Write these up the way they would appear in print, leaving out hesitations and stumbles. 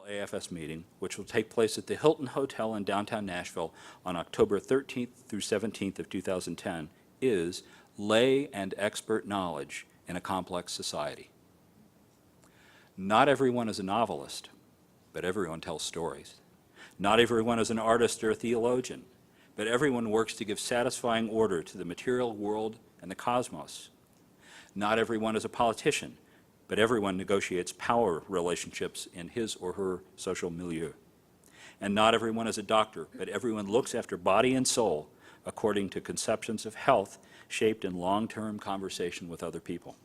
AFS meeting, which will take place at the Hilton Hotel in downtown Nashville on October 13th through 17th of 2010, is Lay and Expert Knowledge in a Complex Society. Not everyone is a novelist, but everyone tells stories. Not everyone is an artist or a theologian, but everyone works to give satisfying order to the material world and the cosmos. Not everyone is a politician, but everyone negotiates power relationships in his or her social milieu. And not everyone is a doctor, but everyone looks after body and soul according to conceptions of health shaped in long-term conversation with other people.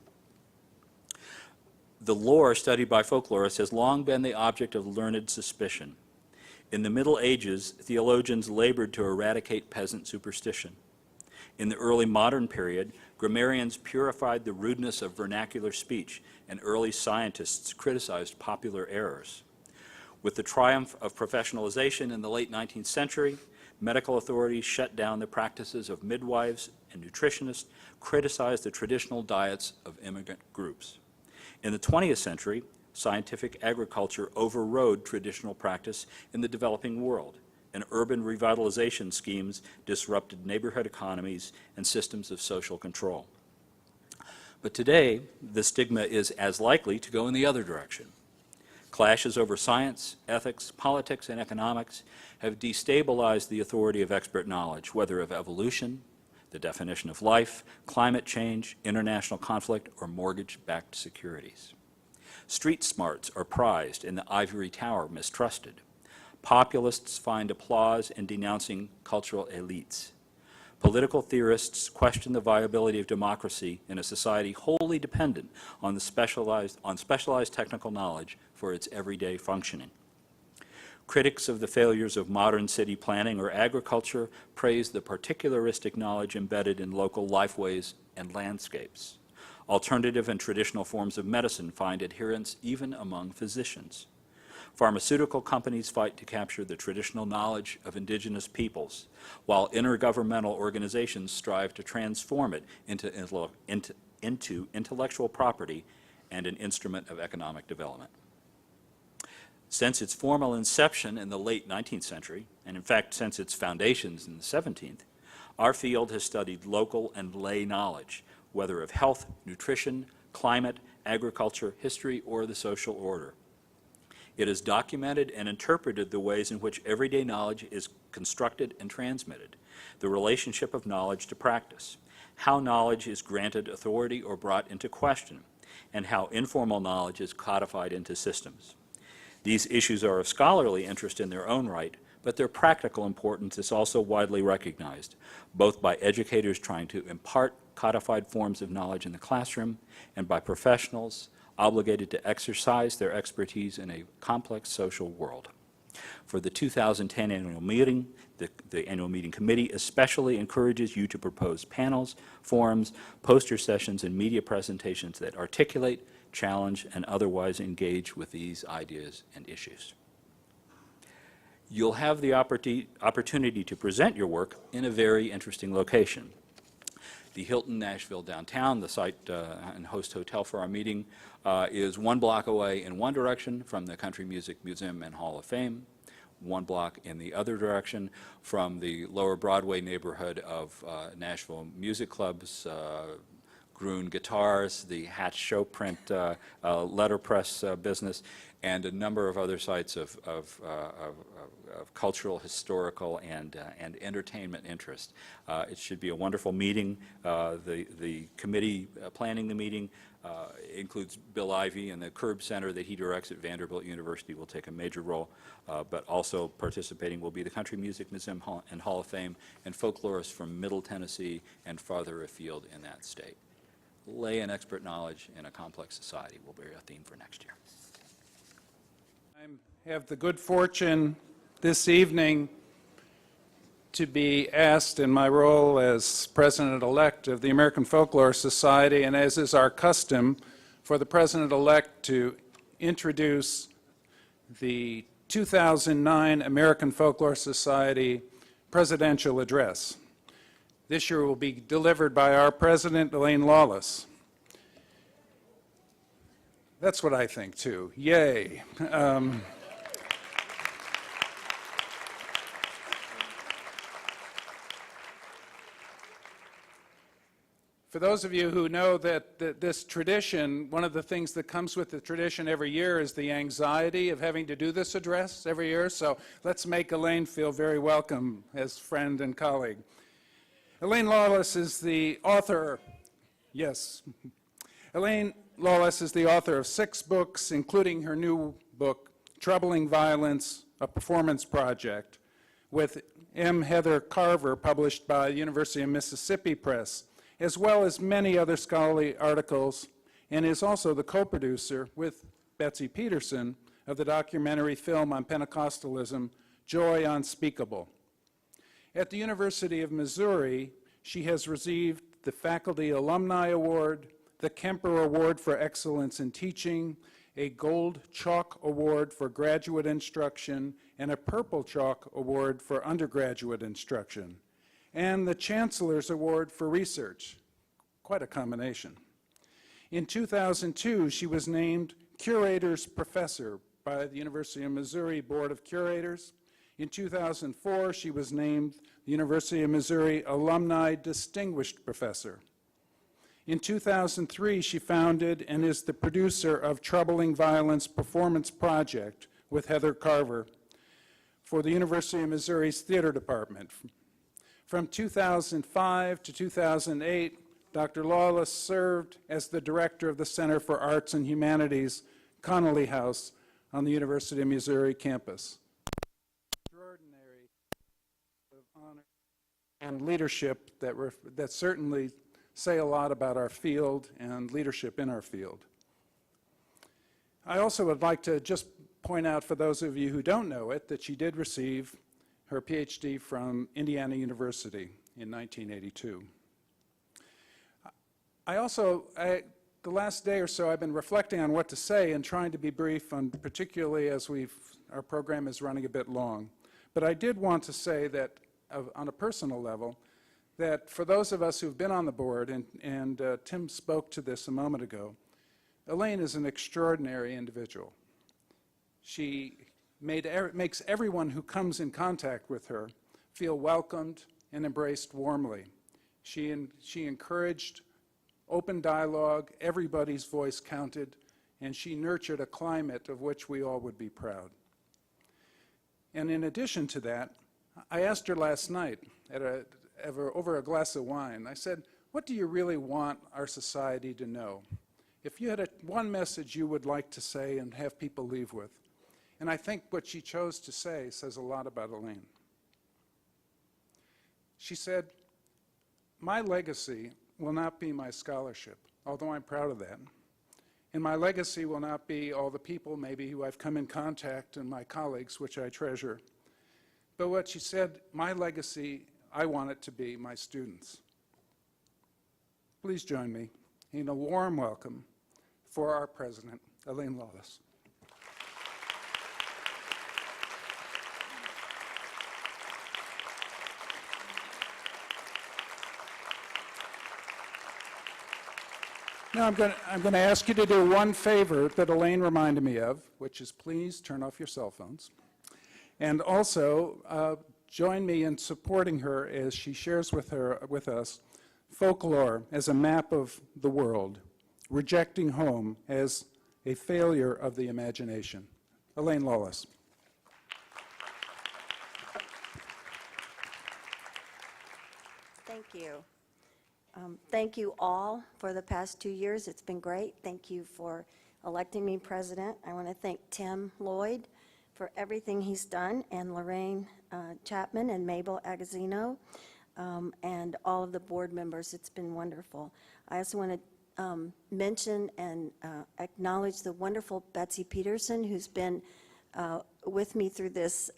The lore studied by folklorists has long been the object of learned suspicion. In the Middle Ages, theologians labored to eradicate peasant superstition. In the early modern period, grammarians purified the rudeness of vernacular speech, and early scientists criticized popular errors. With the triumph of professionalization in the late 19th century, medical authorities shut down the practices of midwives and nutritionists, criticized the traditional diets of immigrant groups. In the 20th century, scientific agriculture overrode traditional practice in the developing world, and urban revitalization schemes disrupted neighborhood economies and systems of social control. But today, the stigma is as likely to go in the other direction. Clashes over science, ethics, politics, and economics have destabilized the authority of expert knowledge, whether of evolution, the definition of life, climate change, international conflict, or mortgage-backed securities. Street smarts are prized and the ivory tower mistrusted. Populists find applause in denouncing cultural elites. Political theorists question the viability of democracy in a society wholly dependent on specialized technical knowledge for its everyday functioning. Critics of the failures of modern city planning or agriculture praise the particularistic knowledge embedded in local lifeways and landscapes. Alternative and traditional forms of medicine find adherents even among physicians. Pharmaceutical companies fight to capture the traditional knowledge of indigenous peoples, while intergovernmental organizations strive to transform it into intellectual property and an instrument of economic development. Since its formal inception in the late 19th century, and in fact since its foundations in the 17th, our field has studied local and lay knowledge, whether of health, nutrition, climate, agriculture, history, or the social order. It has documented and interpreted the ways in which everyday knowledge is constructed and transmitted, the relationship of knowledge to practice, how knowledge is granted authority or brought into question, and how informal knowledge is codified into systems. These issues are of scholarly interest in their own right, but their practical importance is also widely recognized, both by educators trying to impart codified forms of knowledge in the classroom and by professionals obligated to exercise their expertise in a complex social world. For the 2010 annual meeting, the annual meeting committee especially encourages you to propose panels, forums, poster sessions, and media presentations that articulate, challenge, and otherwise engage with these ideas and issues. You'll have the opportunity to present your work in a very interesting location. The Hilton Nashville downtown, the site and host hotel for our meeting, is 1 block away in one direction from the Country Music Museum and Hall of Fame, 1 block in the other direction from the Lower Broadway neighborhood of Nashville music clubs, Groon Guitars, the Hatch Show Print letterpress business, and a number of other sites of cultural, historical, and entertainment interest. It should be a wonderful meeting. The committee planning the meeting includes Bill Ivey, and the Curb Center that he directs at Vanderbilt University will take a major role, but also participating will be the Country Music Museum and Hall of Fame and folklorists from Middle Tennessee and farther afield in that state. Lay and expert knowledge in a complex society will be our theme for next year. I have the good fortune this evening to be asked in my role as President-elect of the American Folklore Society, and as is our custom, for the President-elect to introduce the 2009 American Folklore Society Presidential Address. This year will be delivered by our President, Elaine Lawless. That's what I think, too. Yay. For those of you who know that this tradition, one of the things that comes with the tradition every year is the anxiety of having to do this address every year. So let's make Elaine feel very welcome as friend and colleague. Elaine Lawless is the author, yes, Elaine Lawless is the author of 6 books, including her new book, Troubling Violence, a Performance Project, with M. Heather Carver, published by the University of Mississippi Press, as well as many other scholarly articles, and is also the co-producer with Betsy Peterson of the documentary film on Pentecostalism, Joy Unspeakable. At the University of Missouri, she has received the Faculty Alumni Award, the Kemper Award for Excellence in Teaching, a Gold Chalk Award for Graduate Instruction, and a Purple Chalk Award for Undergraduate Instruction, and the Chancellor's Award for Research. Quite a combination. In 2002, she was named Curator's Professor by the University of Missouri Board of Curators. In 2004, she was named the University of Missouri Alumni Distinguished Professor. In 2003, she founded and is the producer of Troubling Violence Performance Project with Heather Carver for the University of Missouri's Theater Department. From 2005 to 2008, Dr. Lawless served as the director of the Center for Arts and Humanities, Connolly House, on the University of Missouri campus. Extraordinary of honor and leadership that certainly say a lot about our field and leadership in our field. I also would like to just point out for those of you who don't know it that she did receive her PhD from Indiana University in 1982. The last day or so, I've been reflecting on what to say and trying to be brief, particularly as our program is running a bit long. But I did want to say that, on a personal level, that for those of us who've been on the board, and Tim spoke to this a moment ago, Elaine is an extraordinary individual. She makes everyone who comes in contact with her feel welcomed and embraced warmly. She encouraged open dialogue, everybody's voice counted, and she nurtured a climate of which we all would be proud. And in addition to that, I asked her last night over a glass of wine, I said, what do you really want our society to know? If you had one message you would like to say and have people leave with. And I think what she chose to say says a lot about Elaine. She said, my legacy will not be my scholarship, although I'm proud of that. And my legacy will not be all the people maybe who I've come in contact and my colleagues, which I treasure. But what she said, my legacy, I want it to be my students. Please join me in a warm welcome for our president, Elaine Lawless. Now I'm going to ask you to do one favor that Elaine reminded me of, which is please turn off your cell phones. And also join me in supporting her as she shares with us Folklore as a map of the world, rejecting home as a failure of the imagination. Elaine Lawless. Thank you. Thank you all for the past 2 years. It's been great. Thank you for electing me president. I want to thank Tim Lloyd for everything he's done, and Lorraine Chapman and Mabel Agazzino, and all of the board members. It's been wonderful. I also want to mention and acknowledge the wonderful Betsy Peterson, who's been with me through this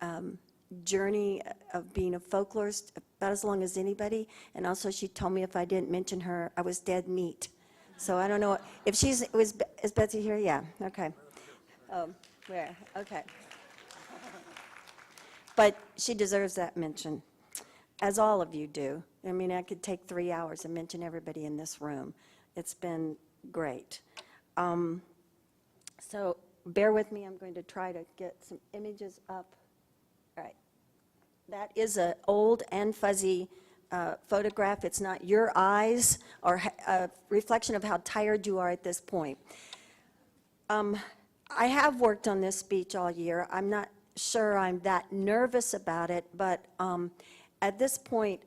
journey of being a folklorist about as long as anybody, and also she told me if I didn't mention her, I was dead meat. So I don't know if is Betsy here? Yeah, okay. Where? Okay. But she deserves that mention, as all of you do. I mean, I could take 3 hours and mention everybody in this room. It's been great. So bear with me. I'm going to try to get some images up. All right. That is an old and fuzzy photograph. It's not your eyes or a reflection of how tired you are at this point. I have worked on this speech all year. I'm not sure I'm that nervous about it, but at this point,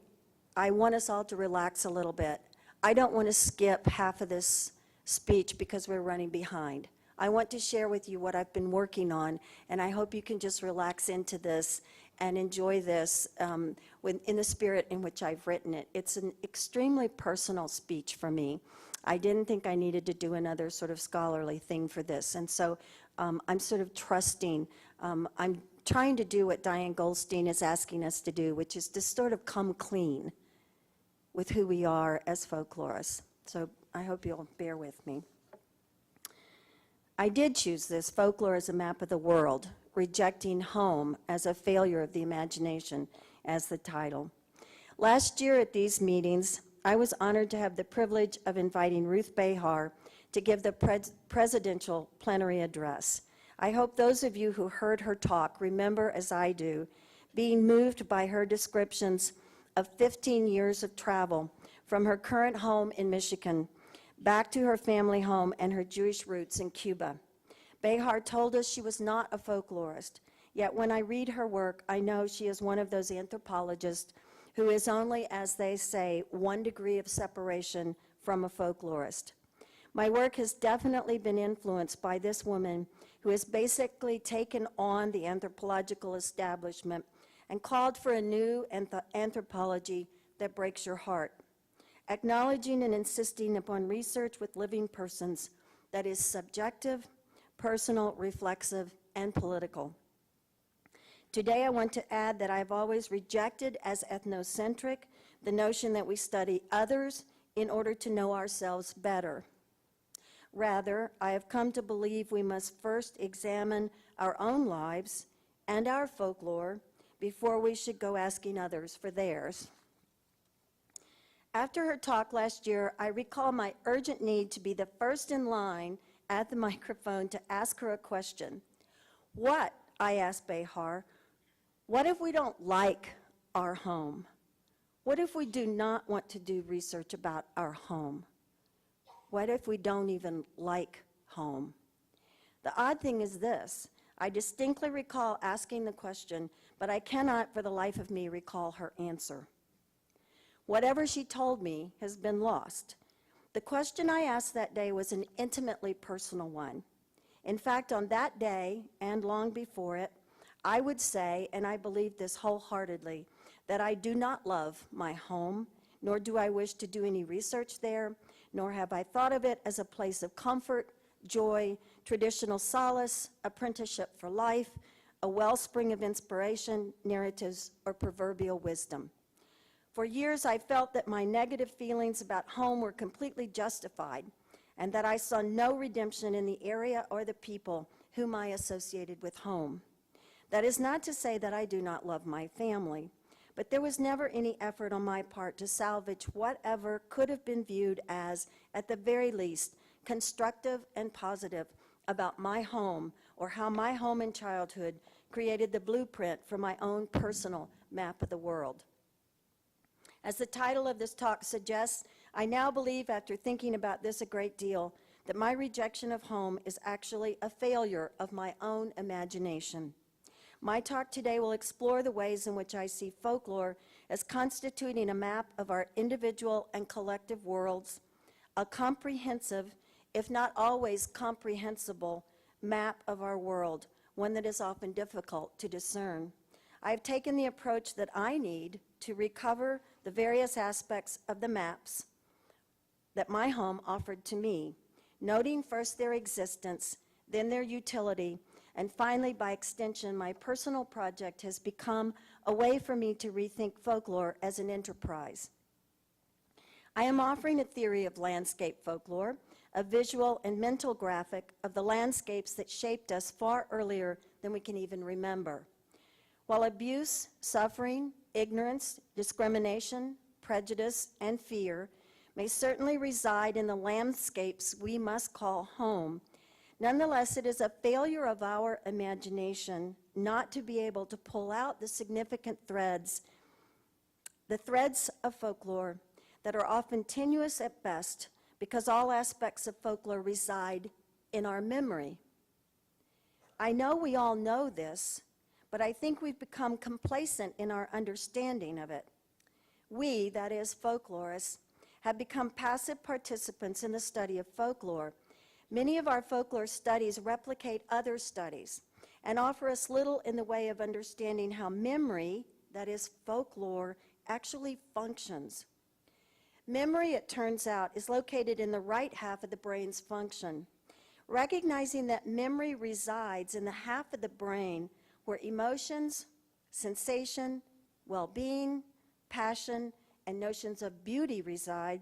I want us all to relax a little bit. I don't want to skip half of this speech because we're running behind. I want to share with you what I've been working on, and I hope you can just relax into this and enjoy this in the spirit in which I've written it. It's an extremely personal speech for me. I didn't think I needed to do another sort of scholarly thing for this, and so I'm sort of trusting. I'm trying to do what Diane Goldstein is asking us to do, which is to sort of come clean with who we are as folklorists. So I hope you'll bear with me. I did choose this, Folklore as a Map of the World, Rejecting Home as a Failure of the Imagination, as the title. Last year at these meetings, I was honored to have the privilege of inviting Ruth Behar to give the presidential plenary address. I hope those of you who heard her talk remember, as I do, being moved by her descriptions of 15 years of travel from her current home in Michigan back to her family home and her Jewish roots in Cuba. Behar told us she was not a folklorist, yet when I read her work, I know she is one of those anthropologists who is only, as they say, 1 degree of separation from a folklorist. My work has definitely been influenced by this woman who has basically taken on the anthropological establishment and called for a new anthropology that breaks your heart, acknowledging and insisting upon research with living persons that is subjective, personal, reflexive, and political. Today, I want to add that I've always rejected as ethnocentric the notion that we study others in order to know ourselves better. Rather, I have come to believe we must first examine our own lives and our folklore before we should go asking others for theirs. After her talk last year, I recall my urgent need to be the first in line at the microphone to ask her a question. What, I asked Behar, what if we don't like our home? What if we do not want to do research about our home? What if we don't even like home? The odd thing is this. I distinctly recall asking the question, but I cannot for the life of me recall her answer. Whatever she told me has been lost. The question I asked that day was an intimately personal one. In fact, on that day and long before it, I would say, and I believe this wholeheartedly, that I do not love my home, nor do I wish to do any research there, nor have I thought of it as a place of comfort, joy, traditional solace, apprenticeship for life, a wellspring of inspiration, narratives, or proverbial wisdom. For years, I felt that my negative feelings about home were completely justified, and that I saw no redemption in the area or the people whom I associated with home. That is not to say that I do not love my family, but there was never any effort on my part to salvage whatever could have been viewed as, at the very least, constructive and positive about my home, or how my home in childhood created the blueprint for my own personal map of the world. As the title of this talk suggests, I now believe, after thinking about this a great deal, that my rejection of home is actually a failure of my own imagination. My talk today will explore the ways in which I see folklore as constituting a map of our individual and collective worlds, a comprehensive, if not always comprehensible, map of our world, one that is often difficult to discern. I have taken the approach that I need to recover the various aspects of the maps that my home offered to me, noting first their existence, then their utility, and finally, by extension, my personal project has become a way for me to rethink folklore as an enterprise. I am offering a theory of landscape folklore, a visual and mental graphic of the landscapes that shaped us far earlier than we can even remember. While abuse, suffering, ignorance, discrimination, prejudice, and fear may certainly reside in the landscapes we must call home, nonetheless, it is a failure of our imagination not to be able to pull out the significant threads the threads of folklore that are often tenuous at best because all aspects of folklore reside in our memory. I know we all know this, but I think we've become complacent in our understanding of it. We, that is, folklorists, have become passive participants in the study of folklore. Many of our folklore studies replicate other studies and offer us little in the way of understanding how memory, that is, folklore, actually functions. Memory, it turns out, is located in the right half of the brain's function. Recognizing that memory resides in the half of the brain where emotions, sensation, well-being, passion, and notions of beauty reside,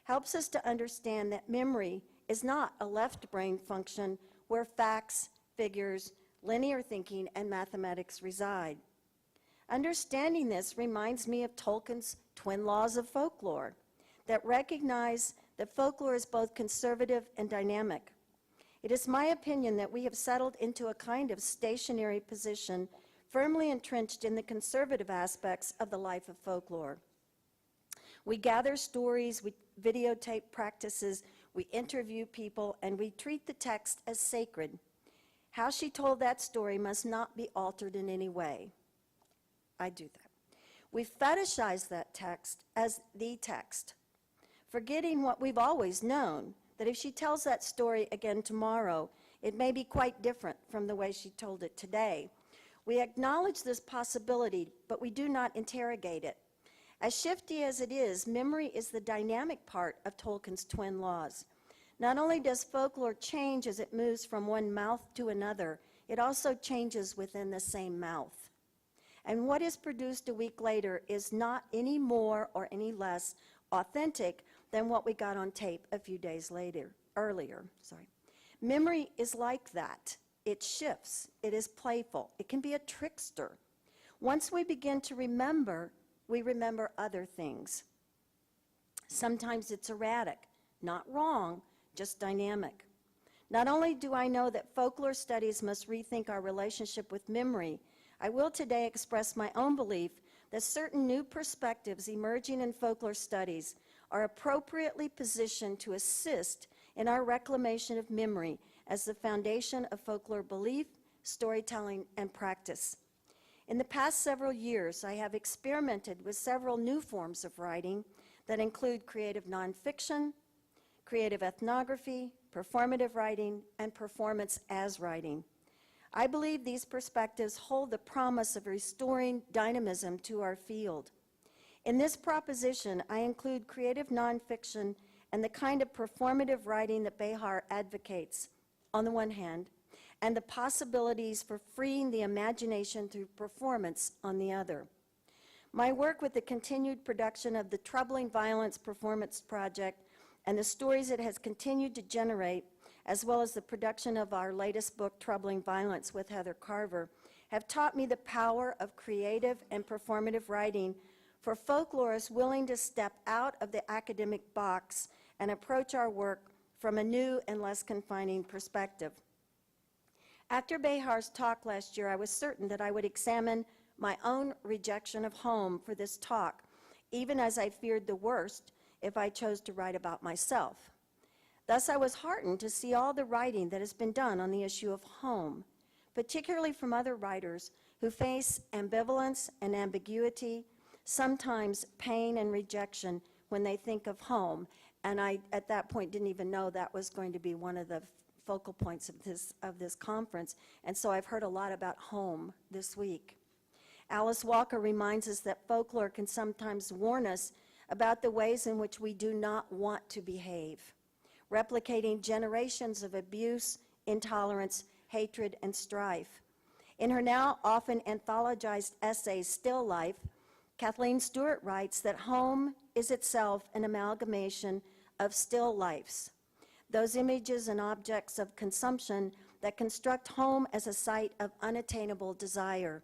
helps us to understand that memory is not a left brain function where facts, figures, linear thinking, and mathematics reside. Understanding this reminds me of Tolkien's twin laws of folklore that recognize that folklore is both conservative and dynamic. It is my opinion that we have settled into a kind of stationary position firmly entrenched in the conservative aspects of the life of folklore. We gather stories, we videotape practices, we interview people, and we treat the text as sacred. How she told that story must not be altered in any way. I do that. We fetishize that text as the text, forgetting what we've always known, that if she tells that story again tomorrow, it may be quite different from the way she told it today. We acknowledge this possibility, but we do not interrogate it. As shifty as it is, memory is the dynamic part of Tolkien's twin laws. Not only does folklore change as it moves from one mouth to another, it also changes within the same mouth. And what is produced a week later is not any more or any less authentic than what we got on tape a few days earlier. Memory is like that. It shifts. It is playful. It can be a trickster. Once we begin to remember, we remember other things. Sometimes it's erratic, not wrong, just dynamic. Not only do I know that folklore studies must rethink our relationship with memory, I will today express my own belief that certain new perspectives emerging in folklore studies are appropriately positioned to assist in our reclamation of memory as the foundation of folklore belief, storytelling, and practice. In the past several years, I have experimented with several new forms of writing that include creative nonfiction, creative ethnography, performative writing, and performance as writing. I believe these perspectives hold the promise of restoring dynamism to our field. In this proposition, I include creative nonfiction and the kind of performative writing that Behar advocates, on the one hand, and the possibilities for freeing the imagination through performance on the other. My work with the continued production of the Troubling Violence Performance Project and the stories it has continued to generate, as well as the production of our latest book, Troubling Violence with Heather Carver, have taught me the power of creative and performative writing for folklorists willing to step out of the academic box and approach our work from a new and less confining perspective. After Behar's talk last year, I was certain that I would examine my own rejection of home for this talk, even as I feared the worst if I chose to write about myself. Thus, I was heartened to see all the writing that has been done on the issue of home, particularly from other writers who face ambivalence and ambiguity, sometimes pain and rejection when they think of home. And I, at that point, didn't even know that was going to be one of the focal points of this conference. And so I've heard a lot about home this week. Alice Walker reminds us that folklore can sometimes warn us about the ways in which we do not want to behave, replicating generations of abuse, intolerance, hatred, and strife. In her now often anthologized essay, Still Life, Kathleen Stewart writes that home is itself an amalgamation of still lifes, those images and objects of consumption that construct home as a site of unattainable desire,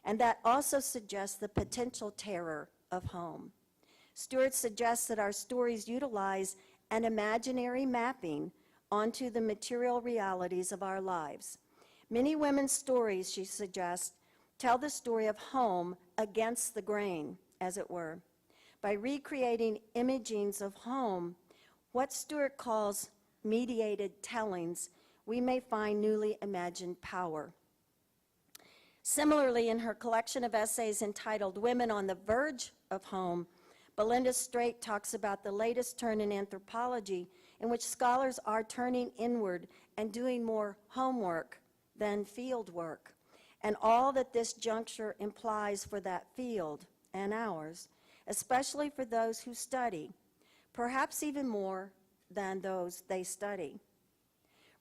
and that also suggests the potential terror of home. Stewart suggests that our stories utilize an imaginary mapping onto the material realities of our lives. Many women's stories, she suggests, tell the story of home against the grain, as it were. By recreating imagings of home, what Stewart calls mediated tellings, we may find newly imagined power. Similarly, in her collection of essays entitled Women on the Verge of Home, Belinda Straight talks about the latest turn in anthropology in which scholars are turning inward and doing more homework than field work, and all that this juncture implies for that field and ours, especially for those who study, perhaps even more than those they study.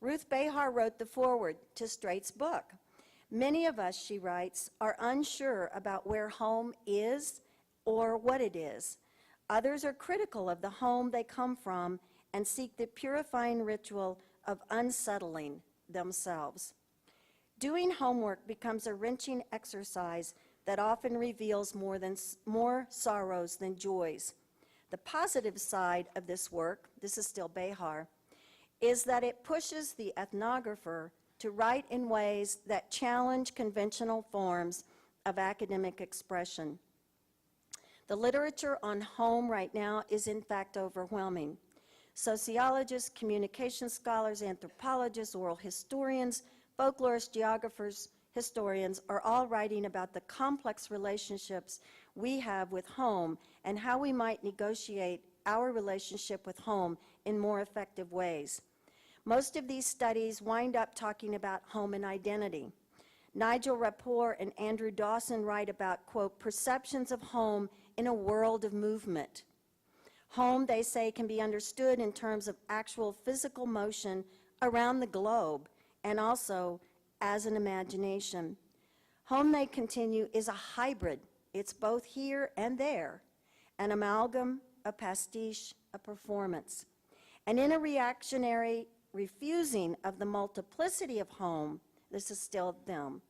Ruth Behar wrote the foreword to Straight's book. Many of us, she writes, are unsure about where home is or what it is. Others are critical of the home they come from and seek the purifying ritual of unsettling themselves. Doing homework becomes a wrenching exercise that often reveals more sorrows than joys. The positive side of this work, this is still Behar, is that it pushes the ethnographer to write in ways that challenge conventional forms of academic expression. The literature on home right now is in fact overwhelming. Sociologists, communication scholars, anthropologists, oral historians, folklorists, geographers, historians are all writing about the complex relationships we have with home and how we might negotiate our relationship with home in more effective ways. Most of these studies wind up talking about home and identity. Nigel Rapport and Andrew Dawson write about, quote, perceptions of home in a world of movement. Home, they say, can be understood in terms of actual physical motion around the globe and also as an imagination. Home, they continue, is a hybrid. It's both here and there, an amalgam, a pastiche, a performance. And in a reactionary refusing of the multiplicity of home, this is still them,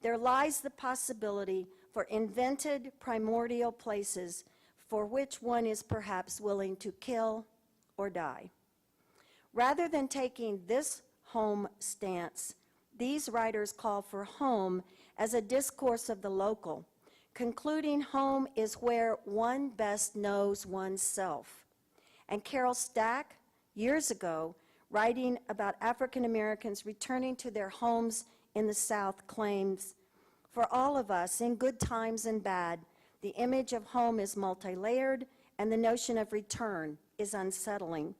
there lies the possibility for invented primordial places for which one is perhaps willing to kill or die. Rather than taking this home stance, these writers call for home as a discourse of the local, concluding home is where one best knows oneself. And Carol Stack, years ago, writing about African Americans returning to their homes in the South, claims, for all of us, in good times and bad, the image of home is multi-layered and the notion of return is unsettling.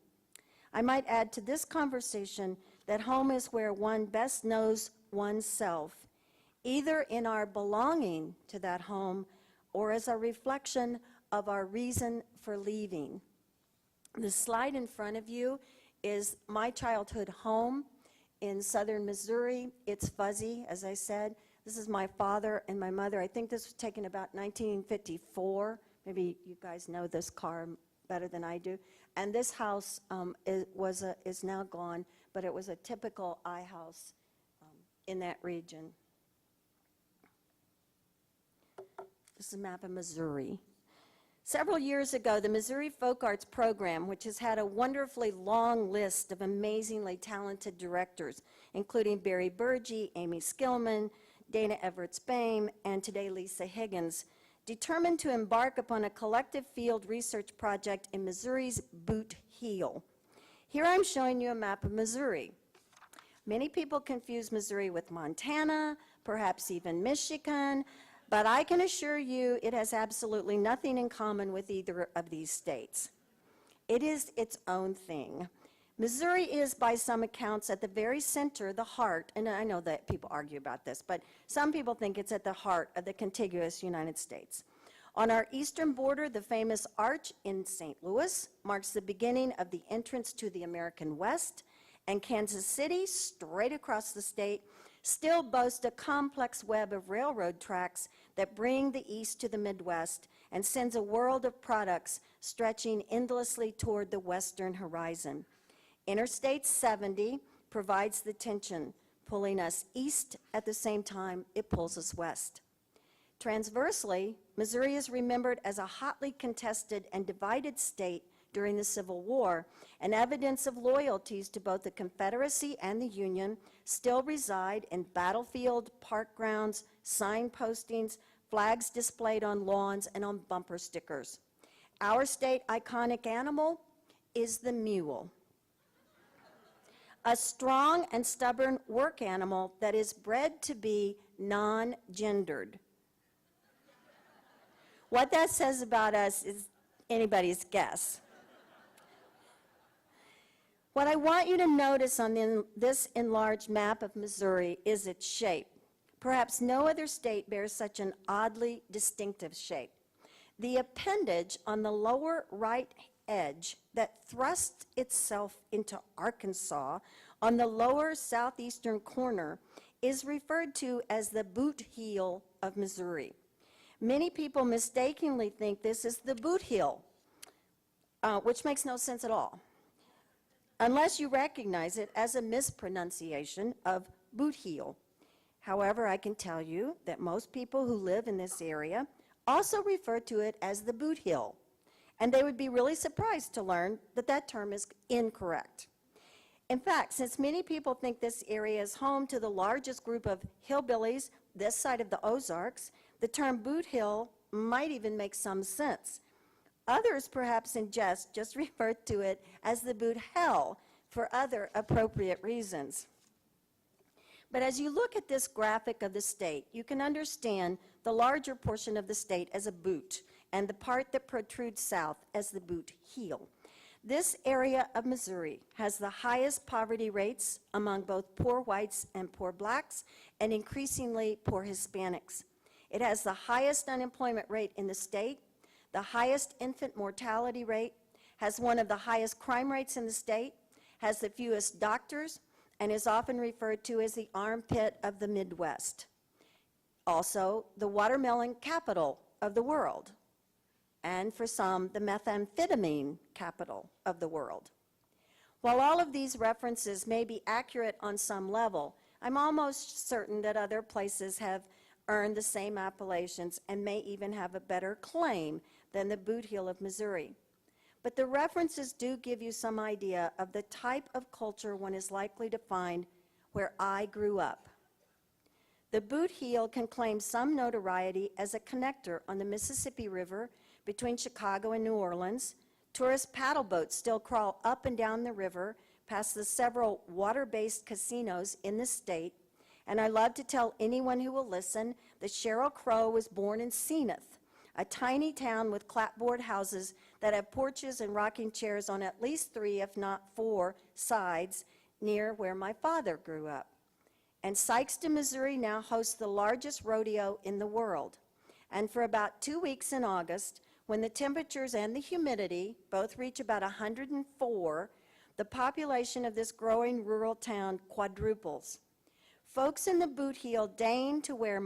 I might add to this conversation that home is where one best knows oneself, either in our belonging to that home or as a reflection of our reason for leaving. The slide in front of you is my childhood home in southern Missouri. It's fuzzy, as I said. This is my father and my mother. I think this was taken about 1954. Maybe you guys know this car better than I do. And this house is now gone, but it was a typical I house in that region. This is a map of Missouri. Several years ago, the Missouri Folk Arts Program, which has had a wonderfully long list of amazingly talented directors, including Barry Verge, Amy Skillman, Dana Everett-Spame, and today Lisa Higgins, determined to embark upon a collective field research project in Missouri's Bootheel. Here I'm showing you a map of Missouri. Many people confuse Missouri with Montana, perhaps even Michigan, but I can assure you it has absolutely nothing in common with either of these states. It is its own thing. Missouri is, by some accounts, at the very center, the heart, and I know that people argue about this, but some people think it's at the heart of the contiguous United States. On our eastern border, the famous Arch in St. Louis marks the beginning of the entrance to the American West, and Kansas City, straight across the state, still boasts a complex web of railroad tracks that bring the East to the Midwest and sends a world of products stretching endlessly toward the western horizon. Interstate 70 provides the tension, pulling us east at the same time it pulls us west. Transversely, Missouri is remembered as a hotly contested and divided state during the Civil War, and evidence of loyalties to both the Confederacy and the Union still reside in battlefield, park grounds, sign postings, flags displayed on lawns and on bumper stickers. Our state iconic animal is the mule, a strong and stubborn work animal that is bred to be non-gendered. What that says about us is anybody's guess. What I want you to notice on this enlarged map of Missouri is its shape. Perhaps no other state bears such an oddly distinctive shape. The appendage on the lower right edge that thrusts itself into Arkansas on the lower southeastern corner is referred to as the Bootheel of Missouri. Many people mistakenly think this is the Bootheel, which makes no sense at all, unless you recognize it as a mispronunciation of Bootheel. However, I can tell you that most people who live in this area also refer to it as the Bootheel, and they would be really surprised to learn that that term is incorrect. In fact, since many people think this area is home to the largest group of hillbillies this side of the Ozarks, the term Bootheel might even make some sense. Others, perhaps in jest, just refer to it as the Bootheel for other appropriate reasons. But as you look at this graphic of the state, you can understand the larger portion of the state as a boot, and the part that protrudes south as the Bootheel. This area of Missouri has the highest poverty rates among both poor whites and poor blacks, and increasingly poor Hispanics. It has the highest unemployment rate in the state, the highest infant mortality rate, has one of the highest crime rates in the state, has the fewest doctors, and is often referred to as the armpit of the Midwest. Also, the watermelon capital of the world, and for some, the methamphetamine capital of the world. While all of these references may be accurate on some level, I'm almost certain that other places have earned the same appellations and may even have a better claim than the Bootheel of Missouri. But the references do give you some idea of the type of culture one is likely to find where I grew up. The Bootheel can claim some notoriety as a connector on the Mississippi River between Chicago and New Orleans. Tourist paddle boats still crawl up and down the river past the several water-based casinos in the state. And I love to tell anyone who will listen that Sheryl Crow was born in Zenith, a tiny town with clapboard houses that have porches and rocking chairs on at least 3, if not 4, sides near where my father grew up. And Sikeston, Missouri now hosts the largest rodeo in the world. And for about 2 weeks in August, when the temperatures and the humidity both reach about 104, the population of this growing rural town quadruples. Folks in the Bootheel deign to wear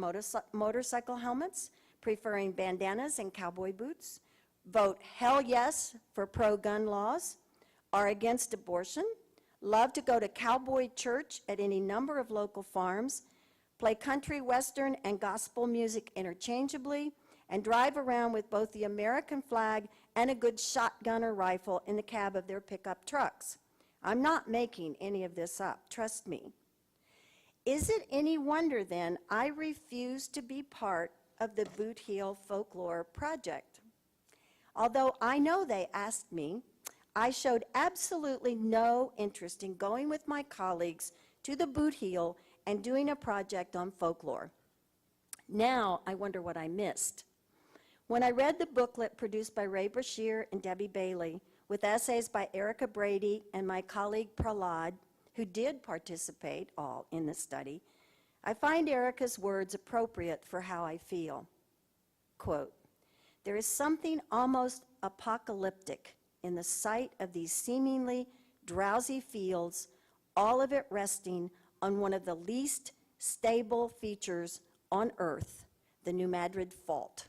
motorcycle helmets, preferring bandanas and cowboy boots, vote hell yes for pro-gun laws, are against abortion, love to go to cowboy church at any number of local farms, play country, western, and gospel music interchangeably, and drive around with both the American flag and a good shotgun or rifle in the cab of their pickup trucks. I'm not making any of this up, trust me. Is it any wonder then I refuse to be part of the Bootheel Folklore Project? Although I know they asked me, I showed absolutely no interest in going with my colleagues to the Bootheel and doing a project on folklore. Now I wonder what I missed. When I read the booklet produced by Ray Brashear and Debbie Bailey, with essays by Erica Brady and my colleague Prahlad, who did participate all in the study, I find Erica's words appropriate for how I feel. Quote, "There is something almost apocalyptic in the sight of these seemingly drowsy fields, all of it resting on one of the least stable features on Earth, the New Madrid Fault."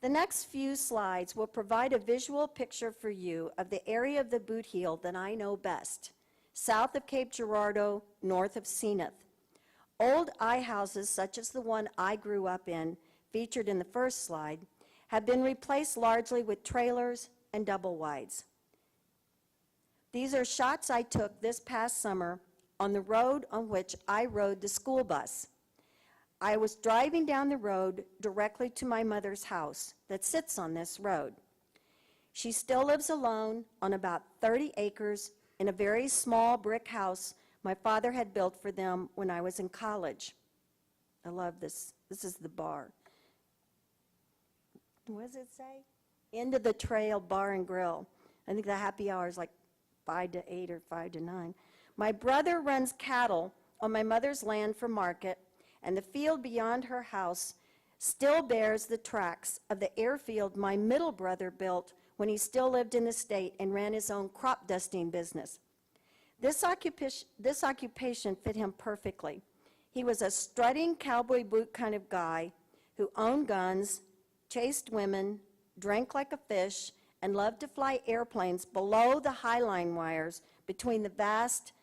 The next few slides will provide a visual picture for you of the area of the Bootheel that I know best, south of Cape Girardeau, north of Zenith. Old eye houses, such as the one I grew up in, featured in the first slide, have been replaced largely with trailers and double wides. These are shots I took this past summer on the road on which I rode the school bus. I was driving down the road directly to my mother's house that sits on this road. She still lives alone on about 30 acres in a very small brick house my father had built for them when I was in college. I love this. This is the bar. What does it say? End of the Trail Bar and Grill. I think the happy hour is like 5 to 8 or 5 to 9. My brother runs cattle on my mother's land for market, and the field beyond her house still bears the tracks of the airfield my middle brother built when he still lived in the state and ran his own crop dusting business. This occupation fit him perfectly. He was a strutting cowboy boot kind of guy who owned guns, chased women, drank like a fish, and loved to fly airplanes below the highline wires between the vast,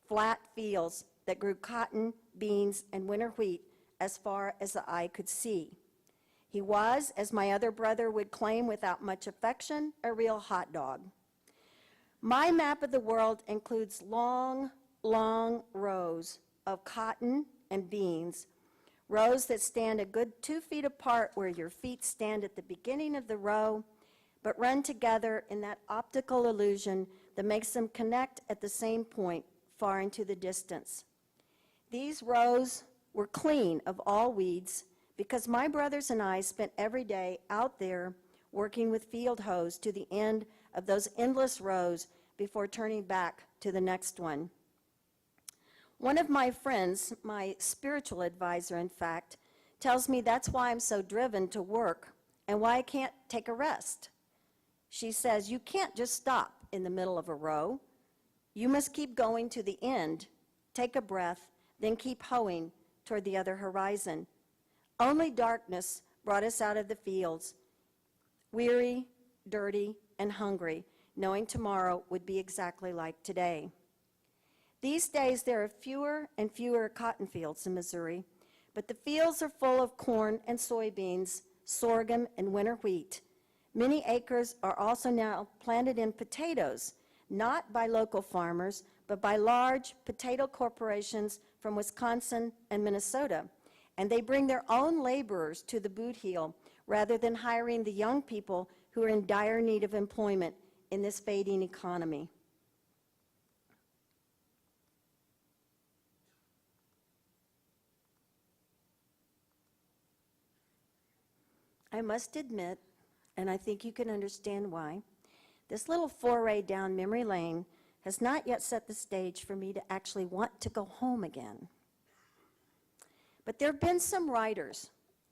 flat fields that grew cotton, beans, and winter wheat as far as the eye could see. He was, as my other brother would claim without much affection, a real hot dog. My map of the world includes long, long rows of cotton and beans, rows that stand a good 2 feet apart where your feet stand at the beginning of the row, but run together in that optical illusion that makes them connect at the same point far into the distance. These rows were clean of all weeds because my brothers and I spent every day out there working with field hoes to the end of those endless rows before turning back to the next one. One of my friends, my spiritual advisor in fact, tells me that's why I'm so driven to work and why I can't take a rest. She says, you can't just stop in the middle of a row. You must keep going to the end, take a breath, then keep hoeing toward the other horizon. Only darkness brought us out of the fields, weary, dirty, and hungry, knowing tomorrow would be exactly like today. These days, there are fewer and fewer cotton fields in Missouri, but the fields are full of corn and soybeans, sorghum, and winter wheat. Many acres are also now planted in potatoes, not by local farmers, but by large potato corporations from Wisconsin and Minnesota. And they bring their own laborers to the Bootheel rather than hiring the young people who are in dire need of employment in this fading economy. I must admit, and I think you can understand why, this little foray down memory lane has not yet set the stage for me to actually want to go home again. But there have been some writers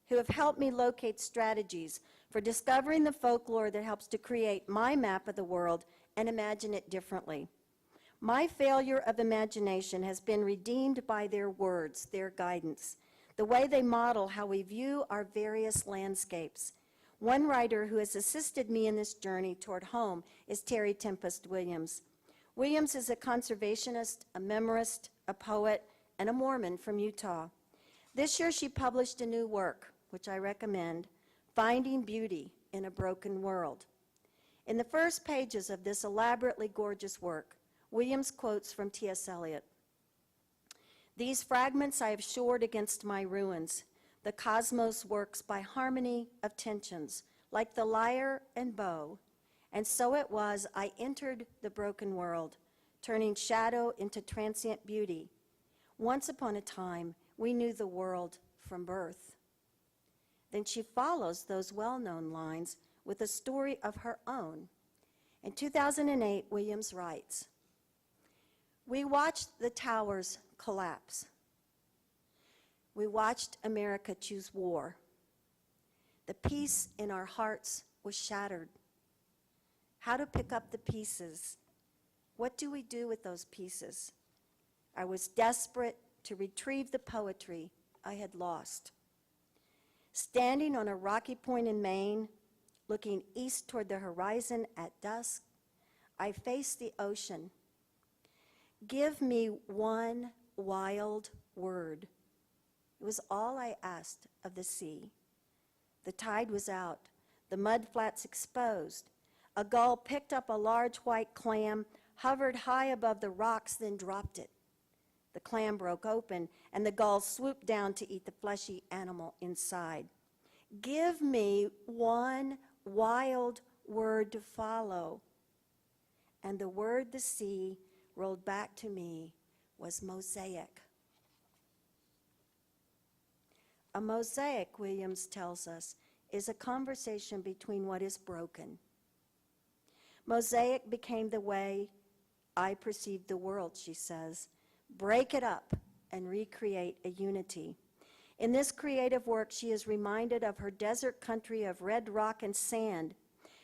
who have helped me locate strategies for discovering the folklore that helps to create my map of the world and imagine it differently. My failure of imagination has been redeemed by their words, their guidance, the way they model how we view our various landscapes. One writer who has assisted me in this journey toward home is Tempest Williams. Williams is a conservationist, a memorist, a poet, and a Mormon from Utah. This year she published a new work, which I recommend, Finding Beauty in a Broken World. In the first pages of this elaborately gorgeous work, Williams quotes from T.S. Eliot. These fragments I have shored against my ruins. The cosmos works by harmony of tensions, like the lyre and bow. And so it was I entered the broken world, turning shadow into transient beauty. Once upon a time, we knew the world from birth. Then she follows those well-known lines with a story of her own. In 2008, Williams writes, "We watched the towers collapse. We watched America choose war. The peace in our hearts was shattered. How to pick up the pieces? What do we do with those pieces? I was desperate to retrieve the poetry I had lost. Standing on a rocky point in Maine, looking east toward the horizon at dusk, I faced the ocean. Give me one wild word. It was all I asked of the sea. The tide was out, the mud flats exposed. A gull picked up a large white clam, hovered high above the rocks, then dropped it. The clam broke open, and the gull swooped down to eat the fleshy animal inside. Give me one wild word to follow. And the word the sea rolled back to me was mosaic. A mosaic, Williams tells us, is a conversation between what is broken. Mosaic became the way I perceived the world, she says. Break it up and recreate a unity. In this creative work, she is reminded of her desert country of red rock and sand.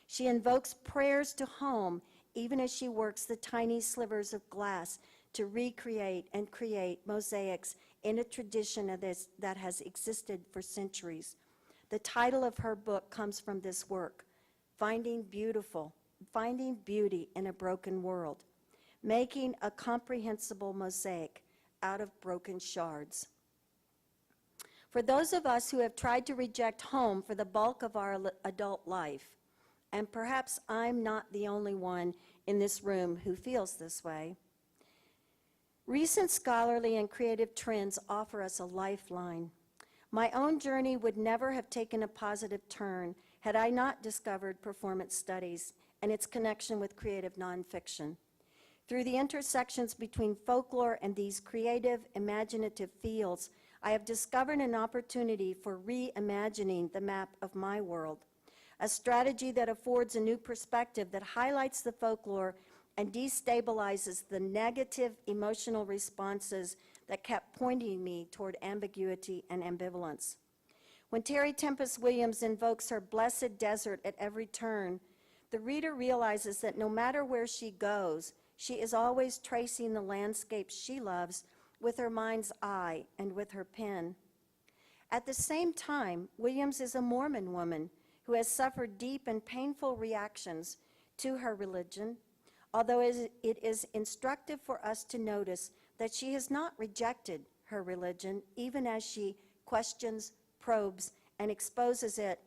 She invokes prayers to home, even as she works the tiny slivers of glass to recreate and create mosaics in a tradition that has existed for centuries. The title of her book comes from this work, Finding Beauty in a Broken World, making a comprehensible mosaic out of broken shards. For those of us who have tried to reject home for the bulk of our adult life, and perhaps I'm not the only one in this room who feels this way, recent scholarly and creative trends offer us a lifeline. My own journey would never have taken a positive turn had I not discovered performance studies and its connection with creative nonfiction. Through the intersections between folklore and these creative, imaginative fields, I have discovered an opportunity for reimagining the map of my world, a strategy that affords a new perspective that highlights the folklore and destabilizes the negative emotional responses that kept pointing me toward ambiguity and ambivalence. When Terry Tempest Williams invokes her blessed desert at every turn, the reader realizes that no matter where she goes, she is always tracing the landscape she loves with her mind's eye and with her pen. At the same time, Williams is a Mormon woman who has suffered deep and painful reactions to her religion, although it is instructive for us to notice that she has not rejected her religion, even as she questions, probes, and exposes it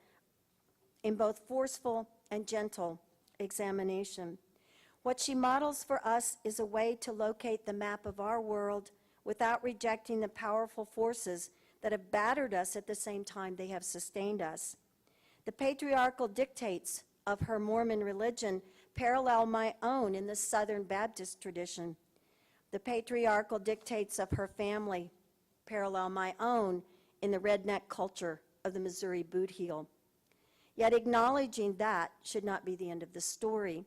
in both forceful and gentle examination. What she models for us is a way to locate the map of our world without rejecting the powerful forces that have battered us at the same time they have sustained us. The patriarchal dictates of her Mormon religion parallel my own in the Southern Baptist tradition. The patriarchal dictates of her family parallel my own in the redneck culture of the Missouri Bootheel. Yet acknowledging that should not be the end of the story.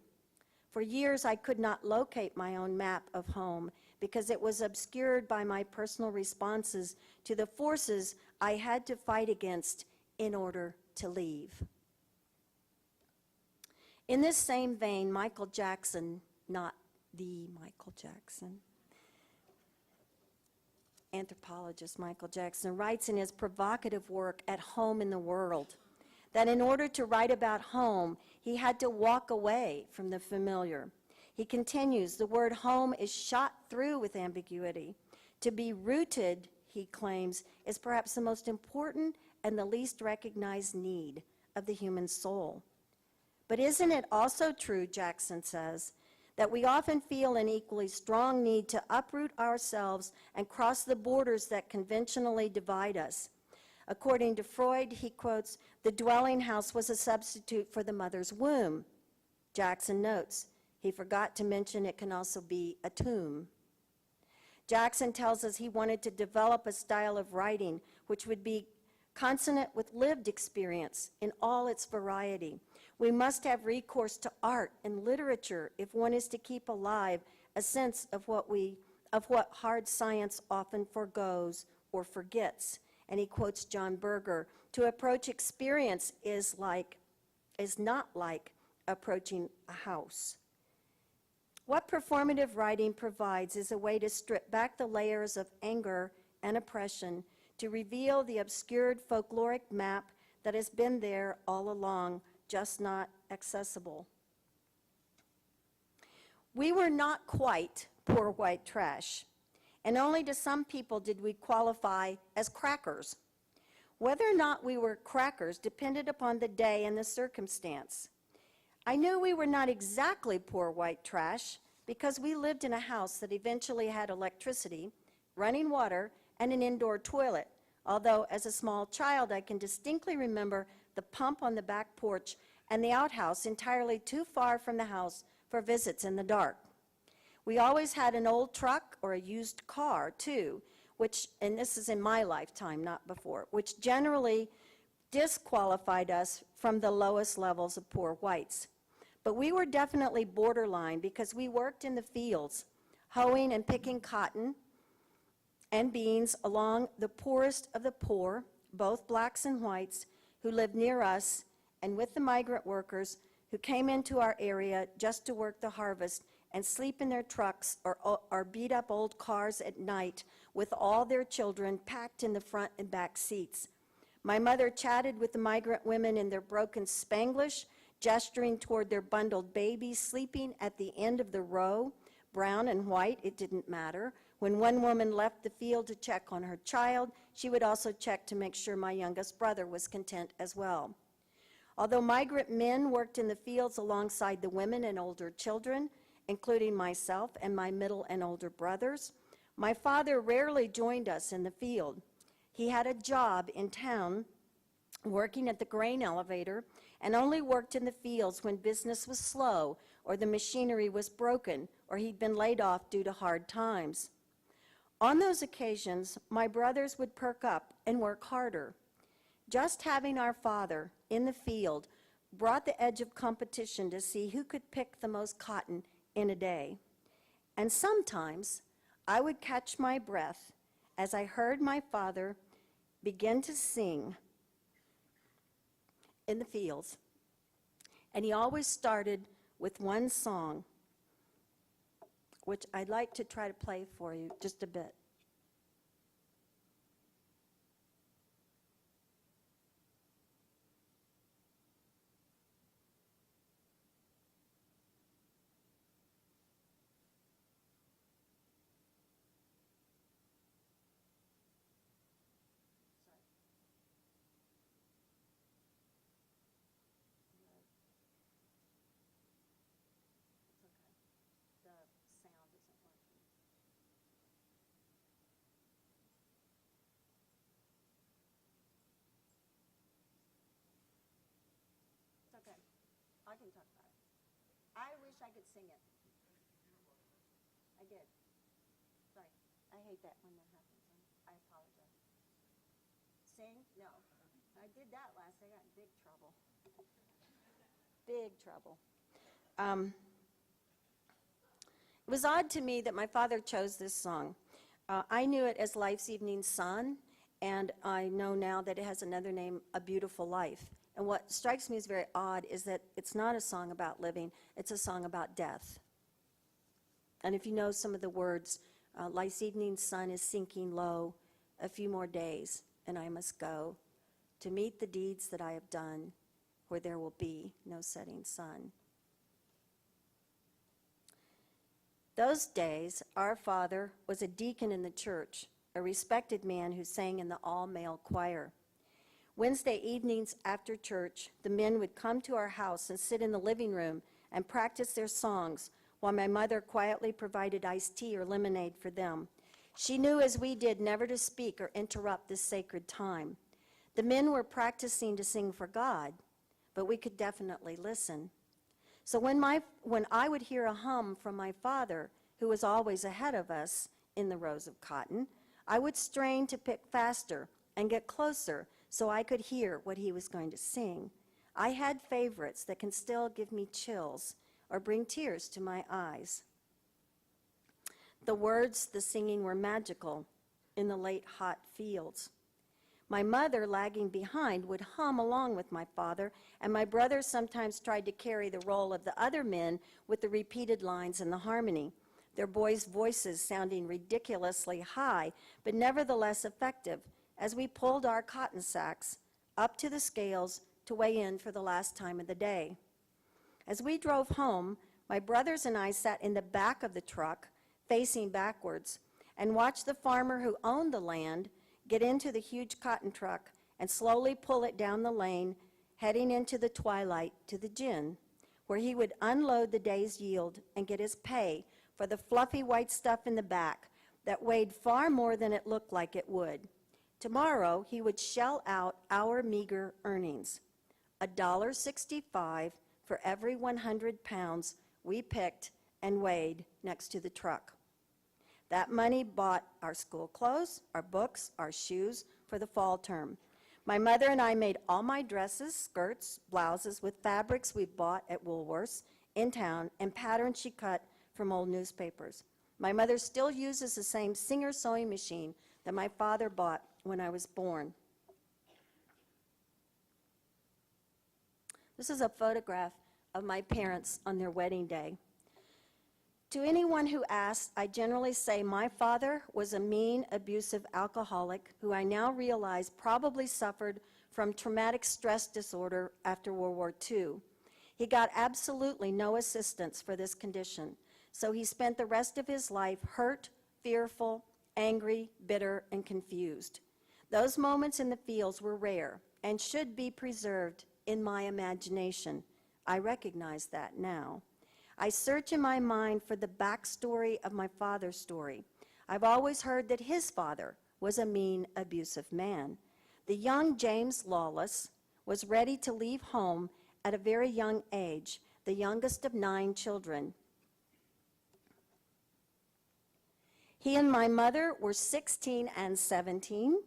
For years, I could not locate my own map of home because it was obscured by my personal responses to the forces I had to fight against in order to leave. In this same vein, Michael Jackson, not the Michael Jackson, anthropologist Michael Jackson, writes in his provocative work, At Home in the World, that in order to write about home, he had to walk away from the familiar. He continues, the word home is shot through with ambiguity. To be rooted, he claims, is perhaps the most important and the least recognized need of the human soul. But isn't it also true, Jackson says, that we often feel an equally strong need to uproot ourselves and cross the borders that conventionally divide us? According to Freud, he quotes, the dwelling house was a substitute for the mother's womb. Jackson notes, he forgot to mention it can also be a tomb. Jackson tells us he wanted to develop a style of writing which would be consonant with lived experience in all its variety. We must have recourse to art and literature if one is to keep alive a sense of what hard science often forgoes or forgets. And he quotes John Berger, to approach experience is not like approaching a house. What performative writing provides is a way to strip back the layers of anger and oppression to reveal the obscured folkloric map that has been there all along, just not accessible. We were not quite poor white trash, and only to some people did we qualify as crackers. Whether or not we were crackers depended upon the day and the circumstance. I knew we were not exactly poor white trash because we lived in a house that eventually had electricity, running water, and an indoor toilet. Although, as a small child, I can distinctly remember the pump on the back porch and the outhouse entirely too far from the house for visits in the dark. We always had an old truck or a used car, too, which, and this is in my lifetime, not before, which generally disqualified us from the lowest levels of poor whites. But we were definitely borderline because we worked in the fields, hoeing and picking cotton and beans along the poorest of the poor, both blacks and whites, who lived near us, and with the migrant workers who came into our area just to work the harvest and sleep in their trucks or beat up old cars at night with all their children packed in the front and back seats. My mother chatted with the migrant women in their broken Spanglish, gesturing toward their bundled babies sleeping at the end of the row, brown and white, it didn't matter. When one woman left the field to check on her child, she would also check to make sure my youngest brother was content as well. Although migrant men worked in the fields alongside the women and older children, including myself and my middle and older brothers, my father rarely joined us in the field. He had a job in town working at the grain elevator and only worked in the fields when business was slow or the machinery was broken or he'd been laid off due to hard times. On those occasions, my brothers would perk up and work harder. Just having our father in the field brought the edge of competition to see who could pick the most cotton in a day. And sometimes I would catch my breath as I heard my father begin to sing in the fields. And he always started with one song, which I'd like to try to play for you just a bit. Okay, I can talk about it. I wish I could sing it. I did. Sorry, I hate that when that happens. I apologize. Sing? No. I did that last. I got in big trouble. Big trouble. It was odd to me that my father chose this song. I knew it as Life's Evening Sun, and I know now that it has another name, A Beautiful Life. And what strikes me as very odd is that it's not a song about living, it's a song about death. And if you know some of the words, life's evening sun is sinking low, a few more days, and I must go to meet the deeds that I have done, where there will be no setting sun. Those days, our father was a deacon in the church, a respected man who sang in the all-male choir. Wednesday evenings after church, the men would come to our house and sit in the living room and practice their songs while my mother quietly provided iced tea or lemonade for them. She knew, as we did, never to speak or interrupt this sacred time. The men were practicing to sing for God, but we could definitely listen. So when I would hear a hum from my father, who was always ahead of us in the rows of cotton, I would strain to pick faster and get closer so I could hear what he was going to sing. I had favorites that can still give me chills or bring tears to my eyes. The words, the singing were magical in the late hot fields. My mother, lagging behind, would hum along with my father, and my brothers sometimes tried to carry the role of the other men with the repeated lines and the harmony, their boys' voices sounding ridiculously high, but nevertheless effective, as we pulled our cotton sacks up to the scales to weigh in for the last time of the day. As we drove home, my brothers and I sat in the back of the truck, facing backwards, and watched the farmer who owned the land get into the huge cotton truck and slowly pull it down the lane, heading into the twilight to the gin, where he would unload the day's yield and get his pay for the fluffy white stuff in the back that weighed far more than it looked like it would. Tomorrow, he would shell out our meager earnings, $1.65 for every 100 pounds we picked and weighed next to the truck. That money bought our school clothes, our books, our shoes for the fall term. My mother and I made all my dresses, skirts, blouses with fabrics we bought at Woolworths in town and patterns she cut from old newspapers. My mother still uses the same Singer sewing machine that my father bought when I was born. This is a photograph of my parents on their wedding day. To anyone who asks, I generally say my father was a mean, abusive alcoholic who I now realize probably suffered from traumatic stress disorder after World War II. He got absolutely no assistance for this condition, so he spent the rest of his life hurt, fearful, angry, bitter, and confused. Those moments in the fields were rare and should be preserved in my imagination. I recognize that now. I search in my mind for the backstory of my father's story. I've always heard that his father was a mean, abusive man. The young James Lawless was ready to leave home at a very young age, the youngest of 9 children. He and my mother were 16 and 17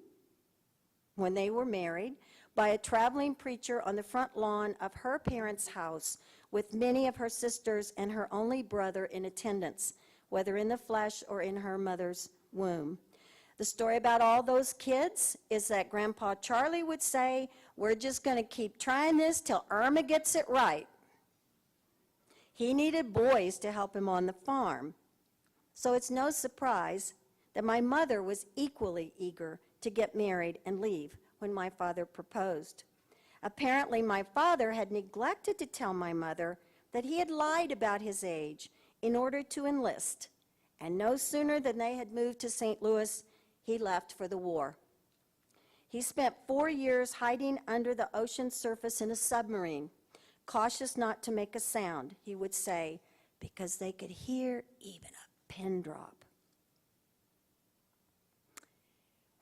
when they were married by a traveling preacher on the front lawn of her parents' house with many of her sisters and her only brother in attendance, whether in the flesh or in her mother's womb. The story about all those kids is that Grandpa Charlie would say, we're just going to keep trying this till Irma gets it right. He needed boys to help him on the farm. So it's no surprise that my mother was equally eager to get married and leave when my father proposed. Apparently, my father had neglected to tell my mother that he had lied about his age in order to enlist, and no sooner than they had moved to St. Louis, he left for the war. He spent 4 years hiding under the ocean surface in a submarine, cautious not to make a sound, he would say, because they could hear even a pin drop.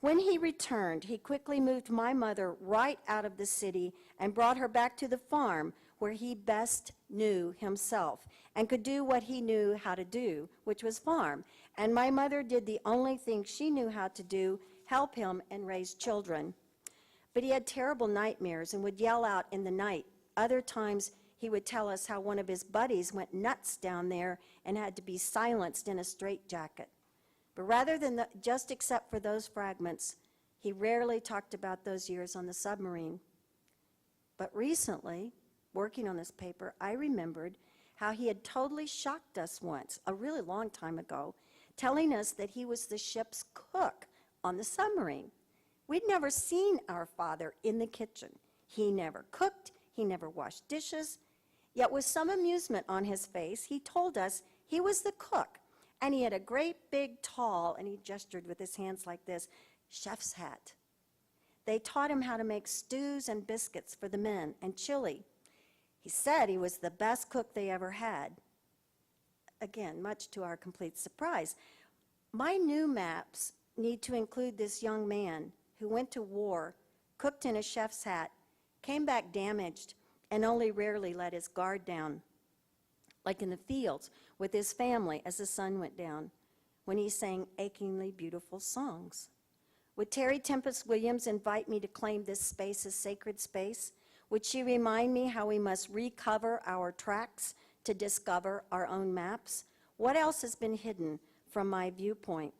When he returned, he quickly moved my mother right out of the city and brought her back to the farm where he best knew himself and could do what he knew how to do, which was farm. And my mother did the only thing she knew how to do, help him and raise children. But he had terrible nightmares and would yell out in the night. Other times, he would tell us how one of his buddies went nuts down there and had to be silenced in a straitjacket. But rather than just accept for those fragments, he rarely talked about those years on the submarine. But recently, working on this paper, I remembered how he had totally shocked us once, a really long time ago, telling us that he was the ship's cook on the submarine. We'd never seen our father in the kitchen. He never cooked, he never washed dishes, yet with some amusement on his face, he told us he was the cook. And he had a great big tall, and he gestured with his hands like this, chef's hat. They taught him how to make stews and biscuits for the men and chili. He said he was the best cook they ever had. Again, much to our complete surprise. My new maps need to include this young man who went to war, cooked in a chef's hat, came back damaged, and only rarely let his guard down, like in the fields with his family as the sun went down, when he sang achingly beautiful songs. Would Terry Tempest Williams invite me to claim this space as sacred space? Would she remind me how we must recover our tracks to discover our own maps? What else has been hidden from my viewpoint?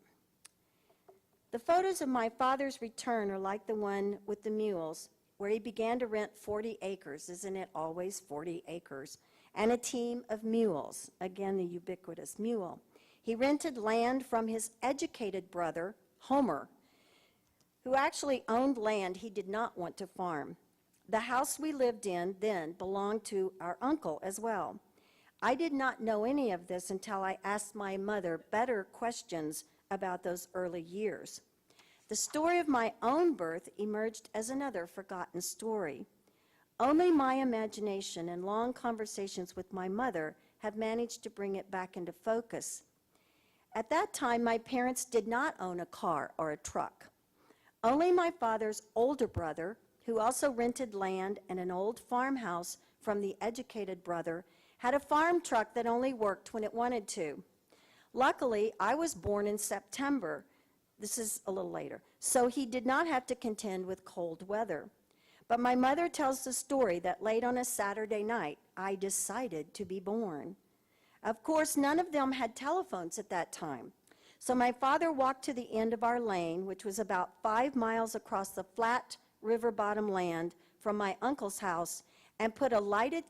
The photos of my father's return are like the one with the mules, where he began to rent 40 acres, isn't it always 40 acres, and a team of mules, again the ubiquitous mule. He rented land from his educated brother, Homer, who actually owned land he did not want to farm. The house we lived in then belonged to our uncle as well. I did not know any of this until I asked my mother better questions about those early years. The story of my own birth emerged as another forgotten story. Only my imagination and long conversations with my mother have managed to bring it back into focus. At that time, my parents did not own a car or a truck. Only my father's older brother, who also rented land and an old farmhouse from the educated brother, had a farm truck that only worked when it wanted to. Luckily, I was born in September. This is a little later. So he did not have to contend with cold weather. But my mother tells the story that late on a Saturday night, I decided to be born. Of course, none of them had telephones at that time. So my father walked to the end of our lane, which was about 5 miles across the flat river bottom land from my uncle's house, and put a lighted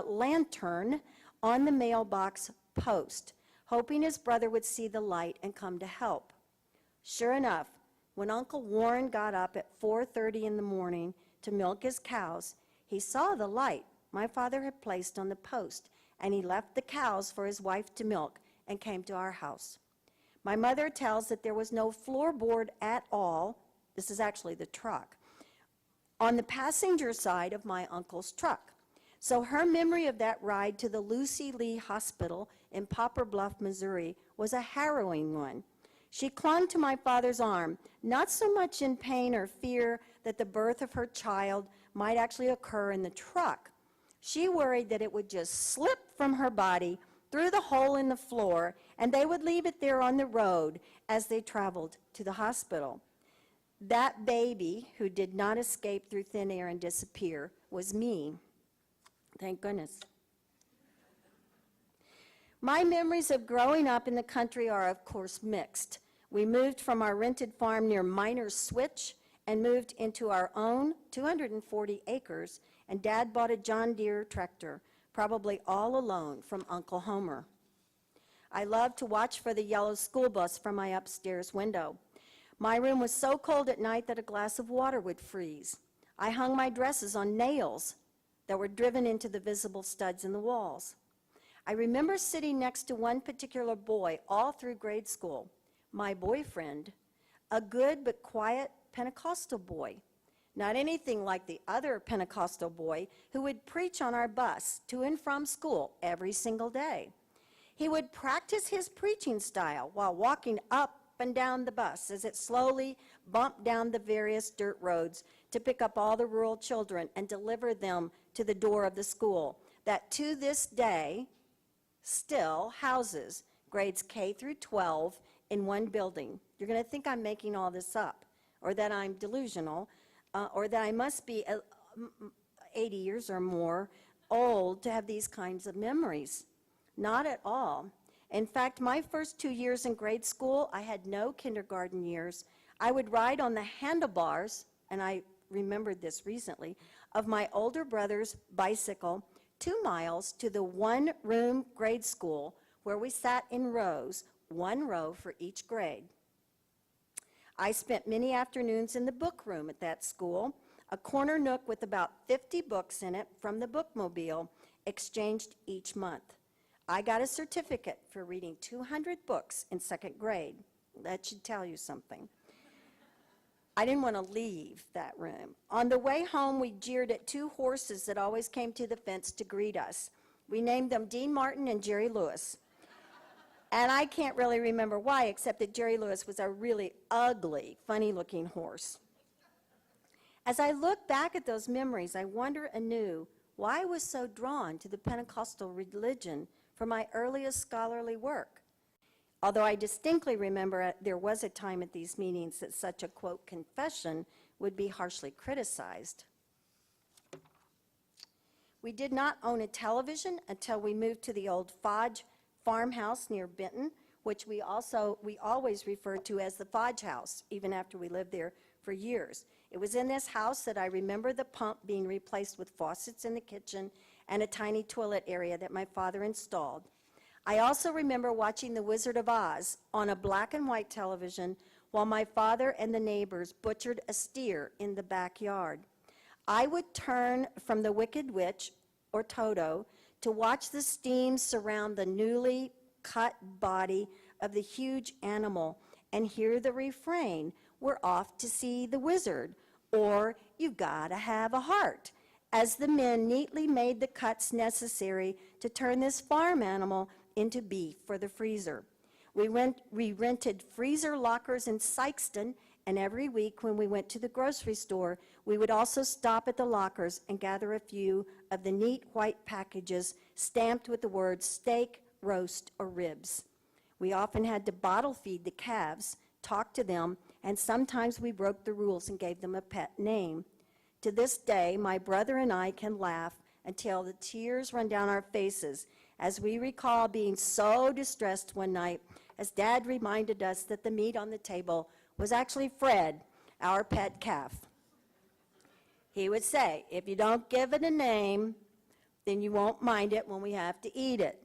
lantern on the mailbox post, hoping his brother would see the light and come to help. Sure enough, when Uncle Warren got up at 4:30 in the morning to milk his cows, he saw the light my father had placed on the post, and he left the cows for his wife to milk and came to our house. My mother tells that there was no floorboard at all, this is actually the truck, on the passenger side of my uncle's truck. So her memory of that ride to the Lucy Lee Hospital in Poplar Bluff, Missouri was a harrowing one. She clung to my father's arm, not so much in pain or fear that the birth of her child might actually occur in the truck. She worried that it would just slip from her body through the hole in the floor, and they would leave it there on the road as they traveled to the hospital. That baby who did not escape through thin air and disappear was me. Thank goodness. My memories of growing up in the country are, of course, mixed. We moved from our rented farm near Miner's Switch and moved into our own 240 acres, and Dad bought a John Deere tractor, probably all alone from Uncle Homer. I loved to watch for the yellow school bus from my upstairs window. My room was so cold at night that a glass of water would freeze. I hung my dresses on nails that were driven into the visible studs in the walls. I remember sitting next to one particular boy all through grade school, my boyfriend, a good but quiet Pentecostal boy, not anything like the other Pentecostal boy who would preach on our bus to and from school every single day. He would practice his preaching style while walking up and down the bus as it slowly bumped down the various dirt roads to pick up all the rural children and deliver them to the door of the school that to this day still houses grades K through 12 in one building. You're going to think I'm making all this up, or that I'm delusional, or that I must be 80 years or more old to have these kinds of memories. Not at all. In fact, my first 2 years in grade school, I had no kindergarten years. I would ride on the handlebars, and I remembered this recently, of my older brother's bicycle 2 miles to the one-room grade school where we sat in rows, 1 row for each grade. I spent many afternoons in the book room at that school, a corner nook with about 50 books in it from the bookmobile, exchanged each month. I got a certificate for reading 200 books in 2nd grade. That should tell you something. I didn't want to leave that room. On the way home, we jeered at 2 horses that always came to the fence to greet us. We named them Dean Martin and Jerry Lewis. And I can't really remember why, except that Jerry Lewis was a really ugly, funny-looking horse. As I look back at those memories, I wonder anew why I was so drawn to the Pentecostal religion for my earliest scholarly work. Although I distinctly remember there was a time at these meetings that such a, quote, confession would be harshly criticized. We did not own a television until we moved to the old Fudge farmhouse near Benton, which we always referred to as the Fudge House, even after we lived there for years. It was in this house that I remember the pump being replaced with faucets in the kitchen and a tiny toilet area that my father installed. I also remember watching The Wizard of Oz on a black and white television while my father and the neighbors butchered a steer in the backyard. I would turn from the Wicked Witch, or Toto, to watch the steam surround the newly cut body of the huge animal and hear the refrain, "We're off to see the wizard," or "You gotta have a heart," as the men neatly made the cuts necessary to turn this farm animal into beef for the freezer. We rented freezer lockers in Sykeston, and every week when we went to the grocery store, we would also stop at the lockers and gather a few of the neat white packages stamped with the words steak, roast, or ribs. We often had to bottle feed the calves, talk to them, and sometimes we broke the rules and gave them a pet name. To this day, my brother and I can laugh until the tears run down our faces as we recall being so distressed one night as Dad reminded us that the meat on the table was actually Fred, our pet calf. He would say, if you don't give it a name, then you won't mind it when we have to eat it.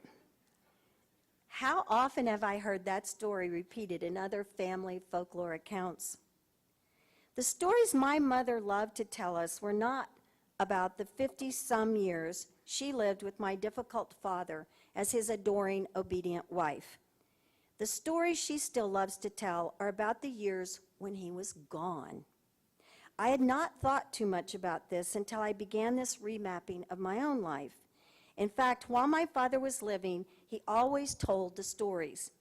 How often have I heard that story repeated in other family folklore accounts? The stories my mother loved to tell us were not about the 50-some years she lived with my difficult father as his adoring, obedient wife. The stories she still loves to tell are about the years when he was gone. I had not thought too much about this until I began this remapping of my own life. In fact, while my father was living, he always told the stories.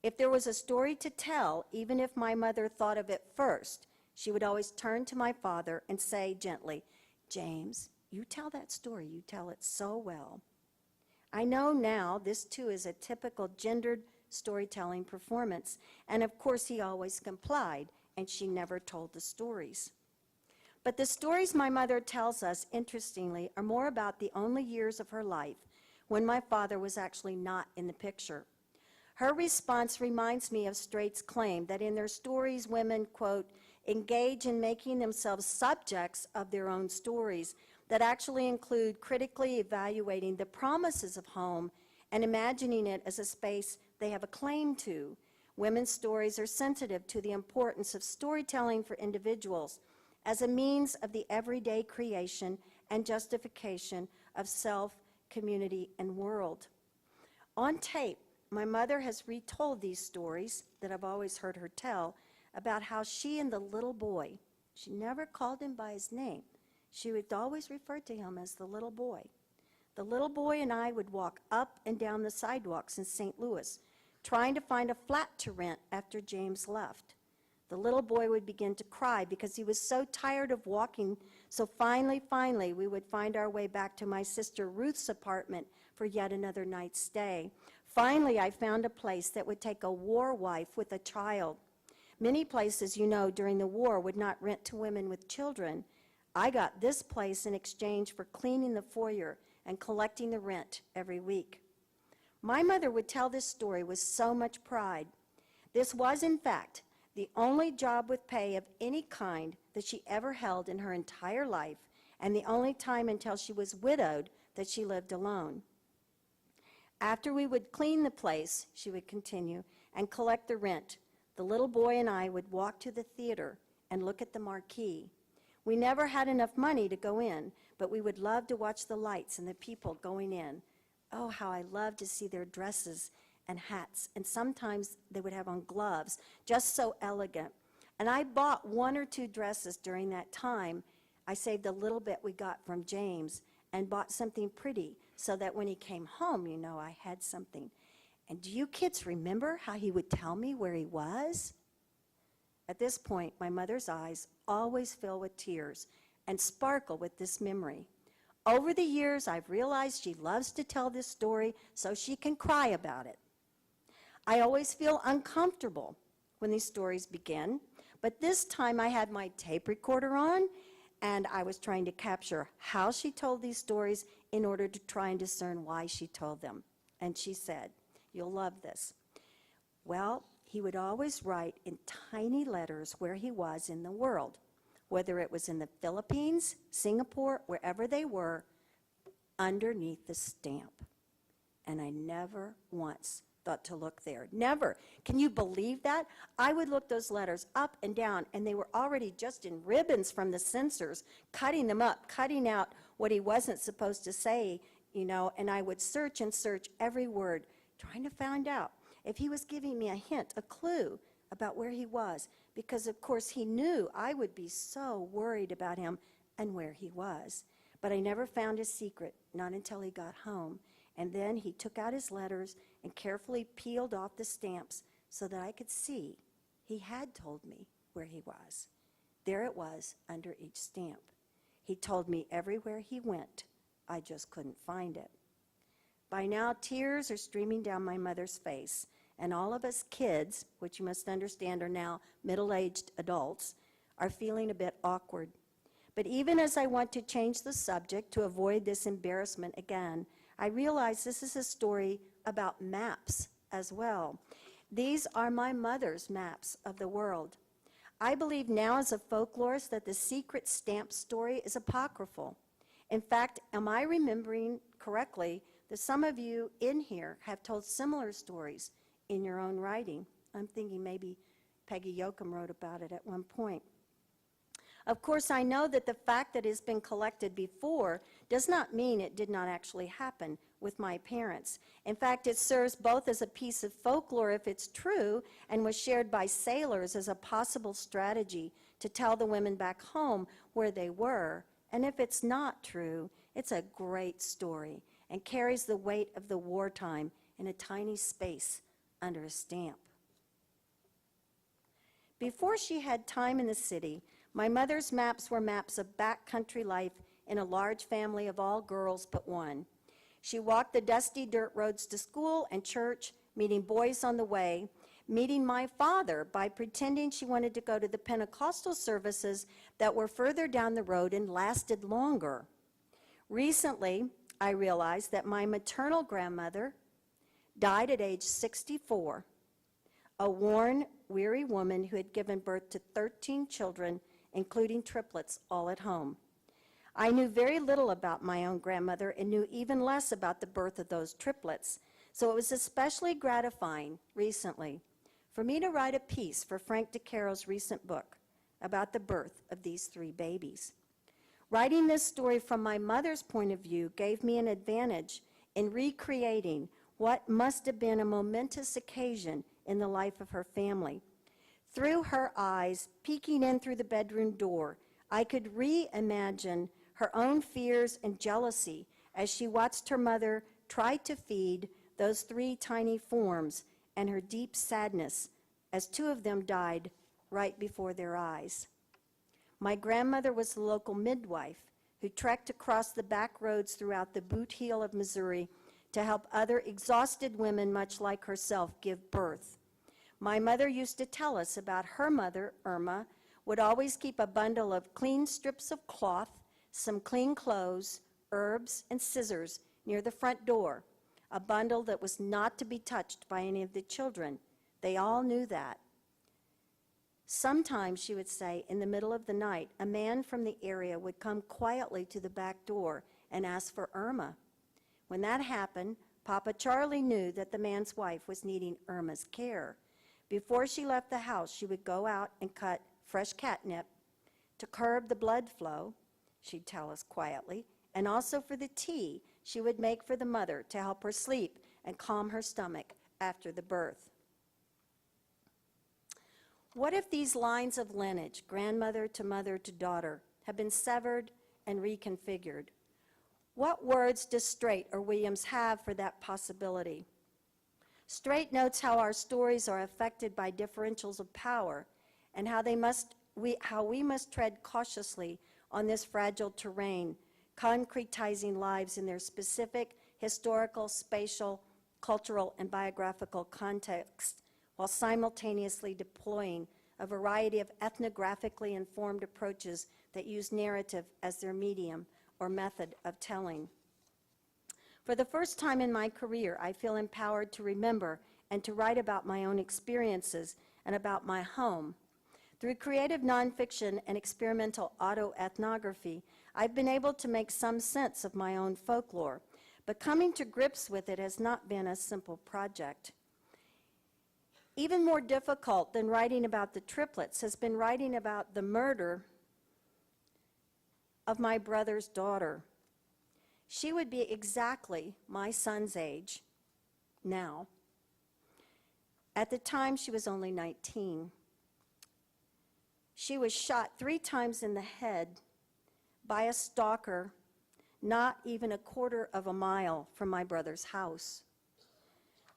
If there was a story to tell, even if my mother thought of it first, she would always turn to my father and say gently, James, you tell that story. You tell it so well. I know now this too is a typical gendered storytelling performance, and of course he always complied, and she never told the stories. But the stories my mother tells us, interestingly, are more about the only years of her life when my father was actually not in the picture. Her response reminds me of Straight's claim that in their stories, women, quote, engage in making themselves subjects of their own stories that actually include critically evaluating the promises of home and imagining it as a space they have a claim to. Women's stories are sensitive to the importance of storytelling for individuals as a means of the everyday creation and justification of self, community, and world. On tape, my mother has retold these stories that I've always heard her tell about how she and the little boy, she never called him by his name. She would always refer to him as the little boy. The little boy and I would walk up and down the sidewalks in St. Louis, trying to find a flat to rent after James left. The little boy would begin to cry because he was so tired of walking, so finally, we would find our way back to my sister Ruth's apartment for yet another night's stay. Finally, I found a place that would take a war wife with a child. Many places, you know, during the war would not rent to women with children. I got this place in exchange for cleaning the foyer and collecting the rent every week. My mother would tell this story with so much pride. This was, in fact, the only job with pay of any kind that she ever held in her entire life, and the only time until she was widowed that she lived alone. After we would clean the place, she would continue, and collect the rent, the little boy and I would walk to the theater and look at the marquee. We never had enough money to go in, but we would love to watch the lights and the people going in. Oh, how I loved to see their dresses and hats, and sometimes they would have on gloves, just so elegant. And I bought one or two dresses during that time. I saved a little bit we got from James and bought something pretty so that when he came home, you know, I had something. And do you kids remember how he would tell me where he was? At this point, my mother's eyes always fill with tears and sparkle with this memory. Over the years, I've realized she loves to tell this story so she can cry about it. I always feel uncomfortable when these stories begin, but this time I had my tape recorder on, and I was trying to capture how she told these stories in order to try and discern why she told them. And she said, you'll love this. Well, he would always write in tiny letters where he was in the world, whether it was in the Philippines, Singapore, wherever they were, underneath the stamp. And I never once thought to look there. Never. Can you believe that? I would look those letters up and down, and they were already just in ribbons from the censors, cutting them up, cutting out what he wasn't supposed to say, you know, and I would search and search every word, trying to find out if he was giving me a hint, a clue about where he was, because of course he knew I would be so worried about him and where he was. But I never found his secret, not until he got home. And then he took out his letters and carefully peeled off the stamps so that I could see he had told me where he was. There it was under each stamp. He told me everywhere he went. I just couldn't find it. By now, tears are streaming down my mother's face, and all of us kids, which you must understand are now middle-aged adults, are feeling a bit awkward. But even as I want to change the subject to avoid this embarrassment again, I realize this is a story about maps as well. These are my mother's maps of the world. I believe now as a folklorist that the secret stamp story is apocryphal. In fact, am I remembering correctly that some of you in here have told similar stories in your own writing? I'm thinking maybe Peggy Yoakum wrote about it at one point. Of course, I know that the fact that it's been collected before does not mean it did not actually happen with my parents. In fact, it serves both as a piece of folklore if it's true and was shared by sailors as a possible strategy to tell the women back home where they were. And if it's not true, it's a great story and carries the weight of the wartime in a tiny space under a stamp. Before she had time in the city, my mother's maps were maps of backcountry life in a large family of all girls but one. She walked the dusty dirt roads to school and church, meeting boys on the way, meeting my father by pretending she wanted to go to the Pentecostal services that were further down the road and lasted longer. Recently, I realized that my maternal grandmother died at age 64, a worn, weary woman who had given birth to 13 children, including triplets, all at home. I knew very little about my own grandmother and knew even less about the birth of those triplets, so it was especially gratifying recently for me to write a piece for Frank DeCaro's recent book about the birth of these 3 babies. Writing this story from my mother's point of view gave me an advantage in recreating what must have been a momentous occasion in the life of her family. Through her eyes, peeking in through the bedroom door, I could reimagine her own fears and jealousy as she watched her mother try to feed those 3 tiny forms, and her deep sadness as 2 of them died right before their eyes. My grandmother was the local midwife who trekked across the back roads throughout the Bootheel of Missouri to help other exhausted women much like herself give birth. My mother used to tell us about her mother, Irma, would always keep a bundle of clean strips of cloth, some clean clothes, herbs, and scissors near the front door, a bundle that was not to be touched by any of the children. They all knew that. Sometimes, she would say, in the middle of the night, a man from the area would come quietly to the back door and ask for Irma. When that happened, Papa Charlie knew that the man's wife was needing Irma's care. Before she left the house, she would go out and cut fresh catnip to curb the blood flow, she'd tell us quietly, and also for the tea she would make for the mother to help her sleep and calm her stomach after the birth. What if these lines of lineage, grandmother to mother to daughter, have been severed and reconfigured? What words does Straight or Williams have for that possibility? Straight notes how our stories are affected by differentials of power and how we must tread cautiously on this fragile terrain, concretizing lives in their specific historical, spatial, cultural, and biographical context, while simultaneously deploying a variety of ethnographically informed approaches that use narrative as their medium or method of telling. For the first time in my career, I feel empowered to remember and to write about my own experiences and about my home. Through creative nonfiction and experimental autoethnography, I've been able to make some sense of my own folklore, but coming to grips with it has not been a simple project. Even more difficult than writing about the triplets has been writing about the murder of my brother's daughter. She would be exactly my son's age now. At the time, she was only 19. She was shot 3 times in the head by a stalker not even a quarter of a mile from my brother's house.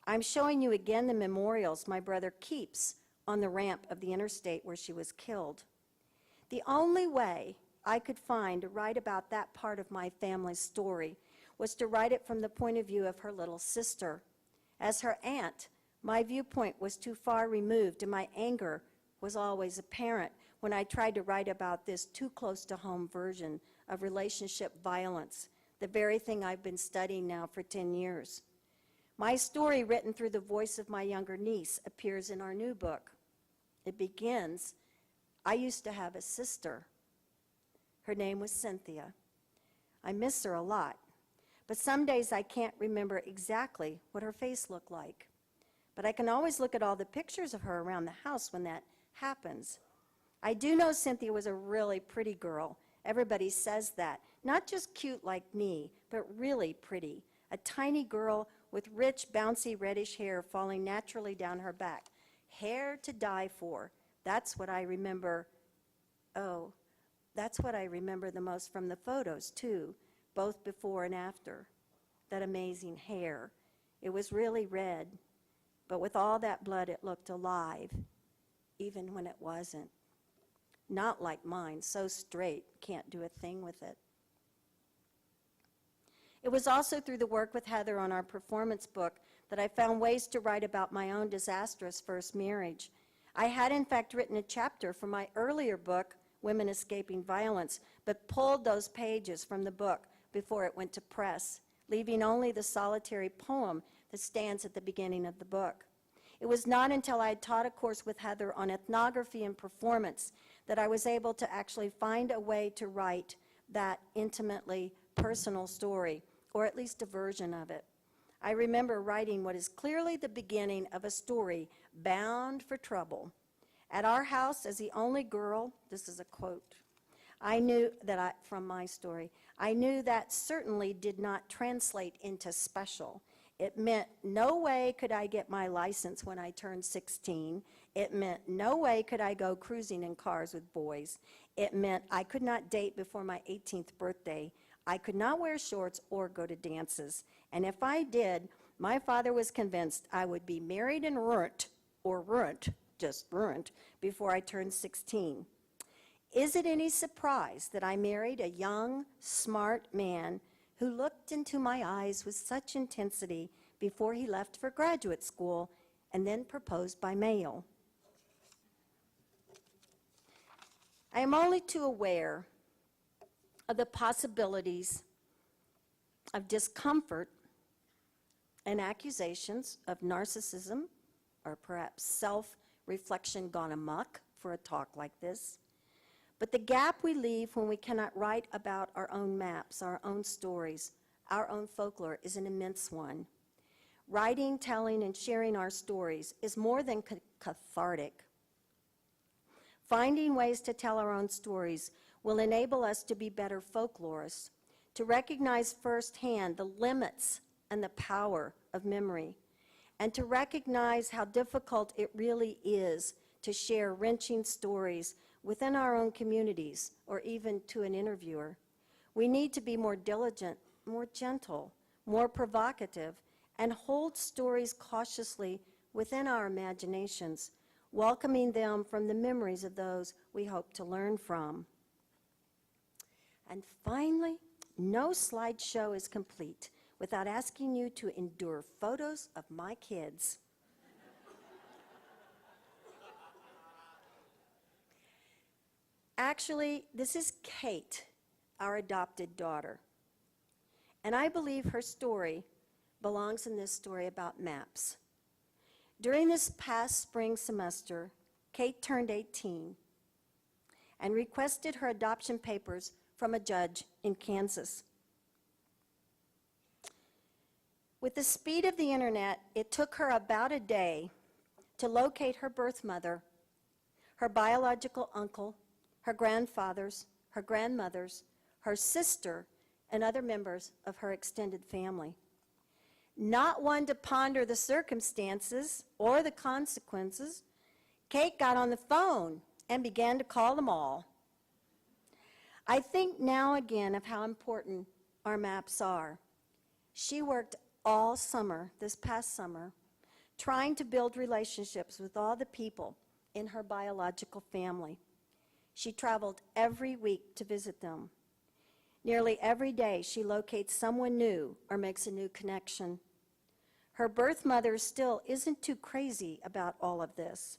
I'm showing you again the memorials my brother keeps on the ramp of the interstate where she was killed. The only way I could find to write about that part of my family's story was to write it from the point of view of her little sister. As her aunt, my viewpoint was too far removed, and my anger was always apparent when I tried to write about this too close to home version of relationship violence, the very thing I've been studying now for 10 years. My story, written through the voice of my younger niece, appears in our new book. It begins, I used to have a sister. Her name was Cynthia. I miss her a lot, but some days I can't remember exactly what her face looked like. But I can always look at all the pictures of her around the house when that happens. I do know Cynthia was a really pretty girl. Everybody says that. Not just cute like me, but really pretty. A tiny girl with rich, bouncy, reddish hair falling naturally down her back. Hair to die for. That's what I remember. Oh, that's what I remember the most from the photos, too, both before and after. That amazing hair. It was really red, but with all that blood, it looked alive, even when it wasn't. Not like mine, so straight, can't do a thing with it. It was also through the work with Heather on our performance book that I found ways to write about my own disastrous first marriage. I had, in fact, written a chapter from my earlier book, Women Escaping Violence, but pulled those pages from the book before it went to press, leaving only the solitary poem that stands at the beginning of the book. It was not until I had taught a course with Heather on ethnography and performance that I was able to actually find a way to write that intimately personal story, or at least a version of it. I remember writing what is clearly the beginning of a story bound for trouble. At our house, as the only girl, this is a quote, from my story, I knew that certainly did not translate into special. It meant no way could I get my license when I turned 16. It meant no way could I go cruising in cars with boys. It meant I could not date before my 18th birthday. I could not wear shorts or go to dances. And if I did, my father was convinced I would be married and ruined, before I turned 16. Is it any surprise that I married a young, smart man who looked into my eyes with such intensity before he left for graduate school and then proposed by mail? I am only too aware of the possibilities of discomfort and accusations of narcissism, or perhaps self-reflection gone amok for a talk like this. But the gap we leave when we cannot write about our own maps, our own stories, our own folklore is an immense one. Writing, telling, and sharing our stories is more than cathartic. Finding ways to tell our own stories will enable us to be better folklorists, to recognize firsthand the limits and the power of memory, and to recognize how difficult it really is to share wrenching stories within our own communities or even to an interviewer. We need to be more diligent, more gentle, more provocative, and hold stories cautiously within our imaginations, welcoming them from the memories of those we hope to learn from. And finally, no slideshow is complete without asking you to endure photos of my kids. Actually, this is Kate, our adopted daughter. And I believe her story belongs in this story about maps. During this past spring semester, Kate turned 18 and requested her adoption papers from a judge in Kansas. With the speed of the internet, it took her about a day to locate her birth mother, her biological uncle, her grandfathers, her grandmothers, her sister, and other members of her extended family. Not one to ponder the circumstances or the consequences, Kate got on the phone and began to call them all. I think now again of how important our maps are. She worked all summer, this past summer, trying to build relationships with all the people in her biological family. She traveled every week to visit them. Nearly every day, she locates someone new or makes a new connection. Her birth mother still isn't too crazy about all of this.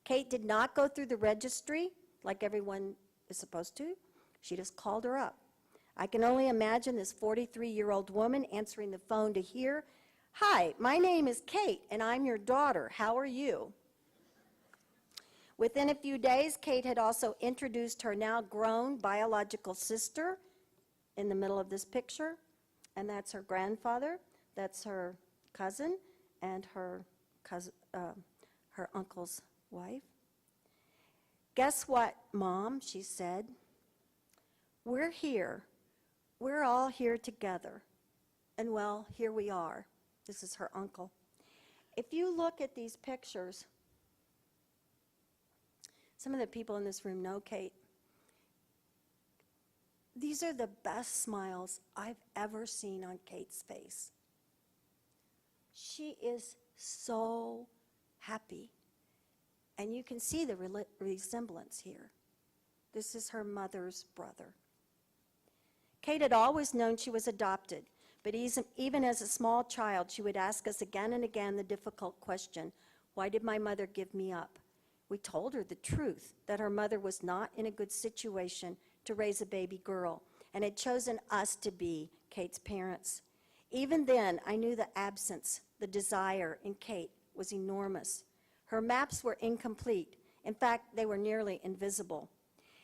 Kate did not go through the registry like everyone is supposed to. She just called her up. I can only imagine this 43-year-old woman answering the phone to hear, "Hi, my name is Kate, and I'm your daughter. How are you?" Within a few days, Kate had also introduced her now grown biological sister in the middle of this picture, and that's her grandfather, that's her cousin, and her uncle's wife. "Guess what, Mom," she said. "We're here. We're all here together." And well, here we are. This is her uncle. If you look at these pictures, some of the people in this room know Kate. These are the best smiles I've ever seen on Kate's face. She is so happy. And you can see the resemblance here. This is her mother's brother. Kate had always known she was adopted, but even as a small child, she would ask us again and again the difficult question, "Why did my mother give me up?" We told her the truth, that her mother was not in a good situation to raise a baby girl, and had chosen us to be Kate's parents. Even then, I knew the absence, the desire in Kate was enormous. Her maps were incomplete. In fact, they were nearly invisible.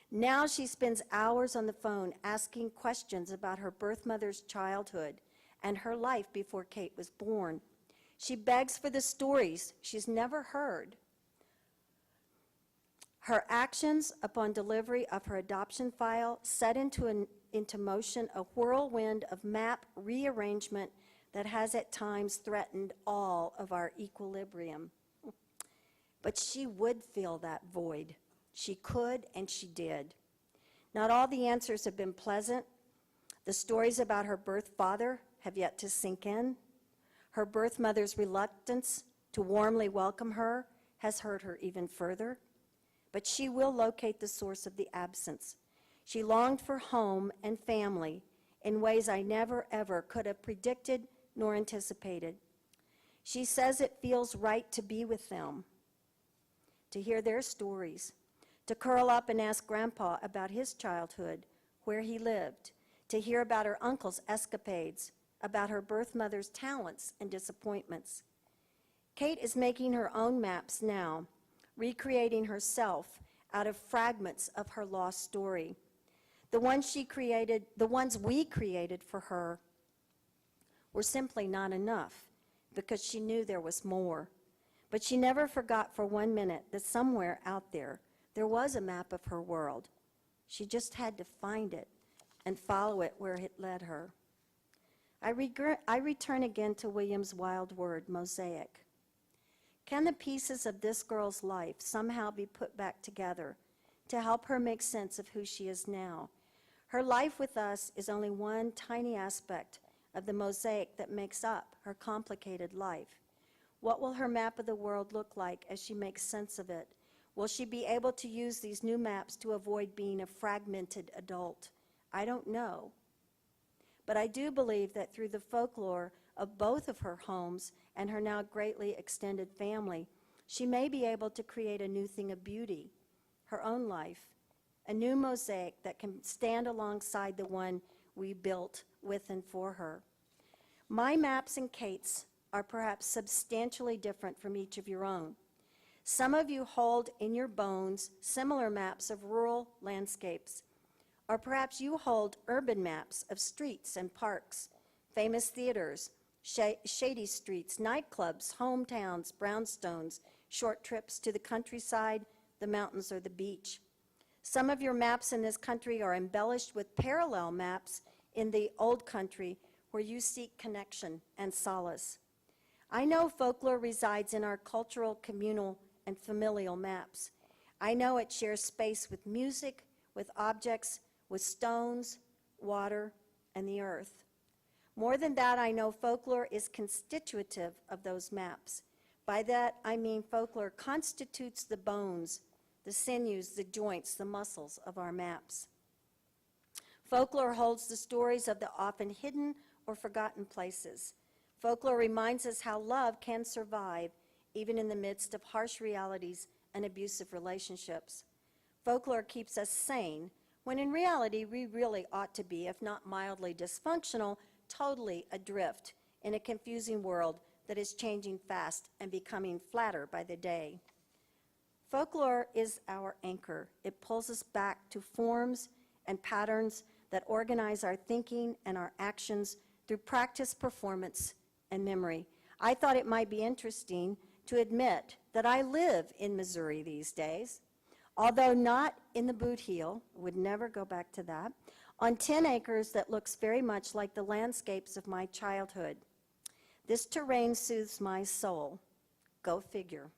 Now she spends hours on the phone asking questions about her birth mother's childhood and her life before Kate was born. She begs for the stories she's never heard. Her actions upon delivery of her adoption file set into motion a whirlwind of map rearrangement that has at times threatened all of our equilibrium. But she would fill that void. She could, and she did. Not all the answers have been pleasant. The stories about her birth father have yet to sink in. Her birth mother's reluctance to warmly welcome her has hurt her even further. But she will locate the source of the absence. She longed for home and family in ways I never, ever could have predicted nor anticipated. She says it feels right to be with them, to hear their stories, to curl up and ask Grandpa about his childhood, where he lived, to hear about her uncle's escapades, about her birth mother's talents and disappointments. Kate is making her own maps now, recreating herself out of fragments of her lost story. The ones we created for her were simply not enough because she knew there was more. But she never forgot for 1 minute that somewhere out there was a map of her world. She just had to find it and follow it where it led her. I return again to Williams' wild word, mosaic. Can the pieces of this girl's life somehow be put back together to help her make sense of who she is now? Her life with us is only one tiny aspect of the mosaic that makes up her complicated life. What will her map of the world look like as she makes sense of it? Will she be able to use these new maps to avoid being a fragmented adult? I don't know. But I do believe that through the folklore of both of her homes and her now greatly extended family, she may be able to create a new thing of beauty, her own life, a new mosaic that can stand alongside the one we built with and for her. My maps and Kate's are perhaps substantially different from each of your own. Some of you hold in your bones similar maps of rural landscapes, or perhaps you hold urban maps of streets and parks, famous theaters, shady streets, nightclubs, hometowns, brownstones, short trips to the countryside, the mountains, or the beach. Some of your maps in this country are embellished with parallel maps in the old country where you seek connection and solace. I know folklore resides in our cultural, communal, and familial maps. I know it shares space with music, with objects, with stones, water, and the earth. More than that, I know folklore is constitutive of those maps. By that, I mean folklore constitutes the bones, the sinews, the joints, the muscles of our maps. Folklore holds the stories of the often hidden or forgotten places. Folklore reminds us how love can survive even in the midst of harsh realities and abusive relationships. Folklore keeps us sane, when in reality we really ought to be, if not mildly dysfunctional, totally adrift in a confusing world that is changing fast and becoming flatter by the day. Folklore is our anchor. It pulls us back to forms and patterns that organize our thinking and our actions through practice, performance, and memory. I thought it might be interesting to admit that I live in Missouri these days, although not in the Bootheel, would never go back to that, on 10 acres that looks very much like the landscapes of my childhood. This terrain soothes my soul. Go figure.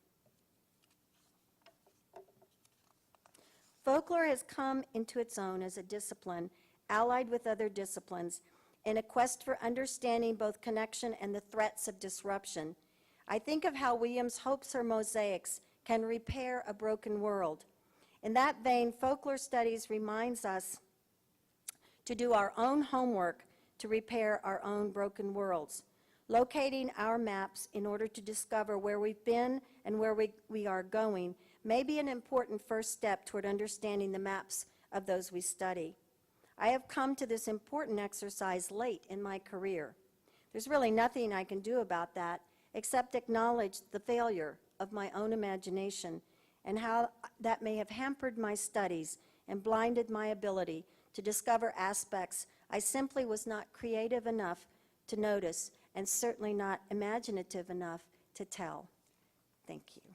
Folklore has come into its own as a discipline, allied with other disciplines, in a quest for understanding both connection and the threats of disruption. I think of how Williams hopes her mosaics can repair a broken world. In that vein, folklore studies reminds us to do our own homework to repair our own broken worlds, locating our maps in order to discover where we've been and where we are going may be an important first step toward understanding the maps of those we study. I have come to this important exercise late in my career. There's really nothing I can do about that except acknowledge the failure of my own imagination and how that may have hampered my studies and blinded my ability to discover aspects I simply was not creative enough to notice and certainly not imaginative enough to tell. Thank you.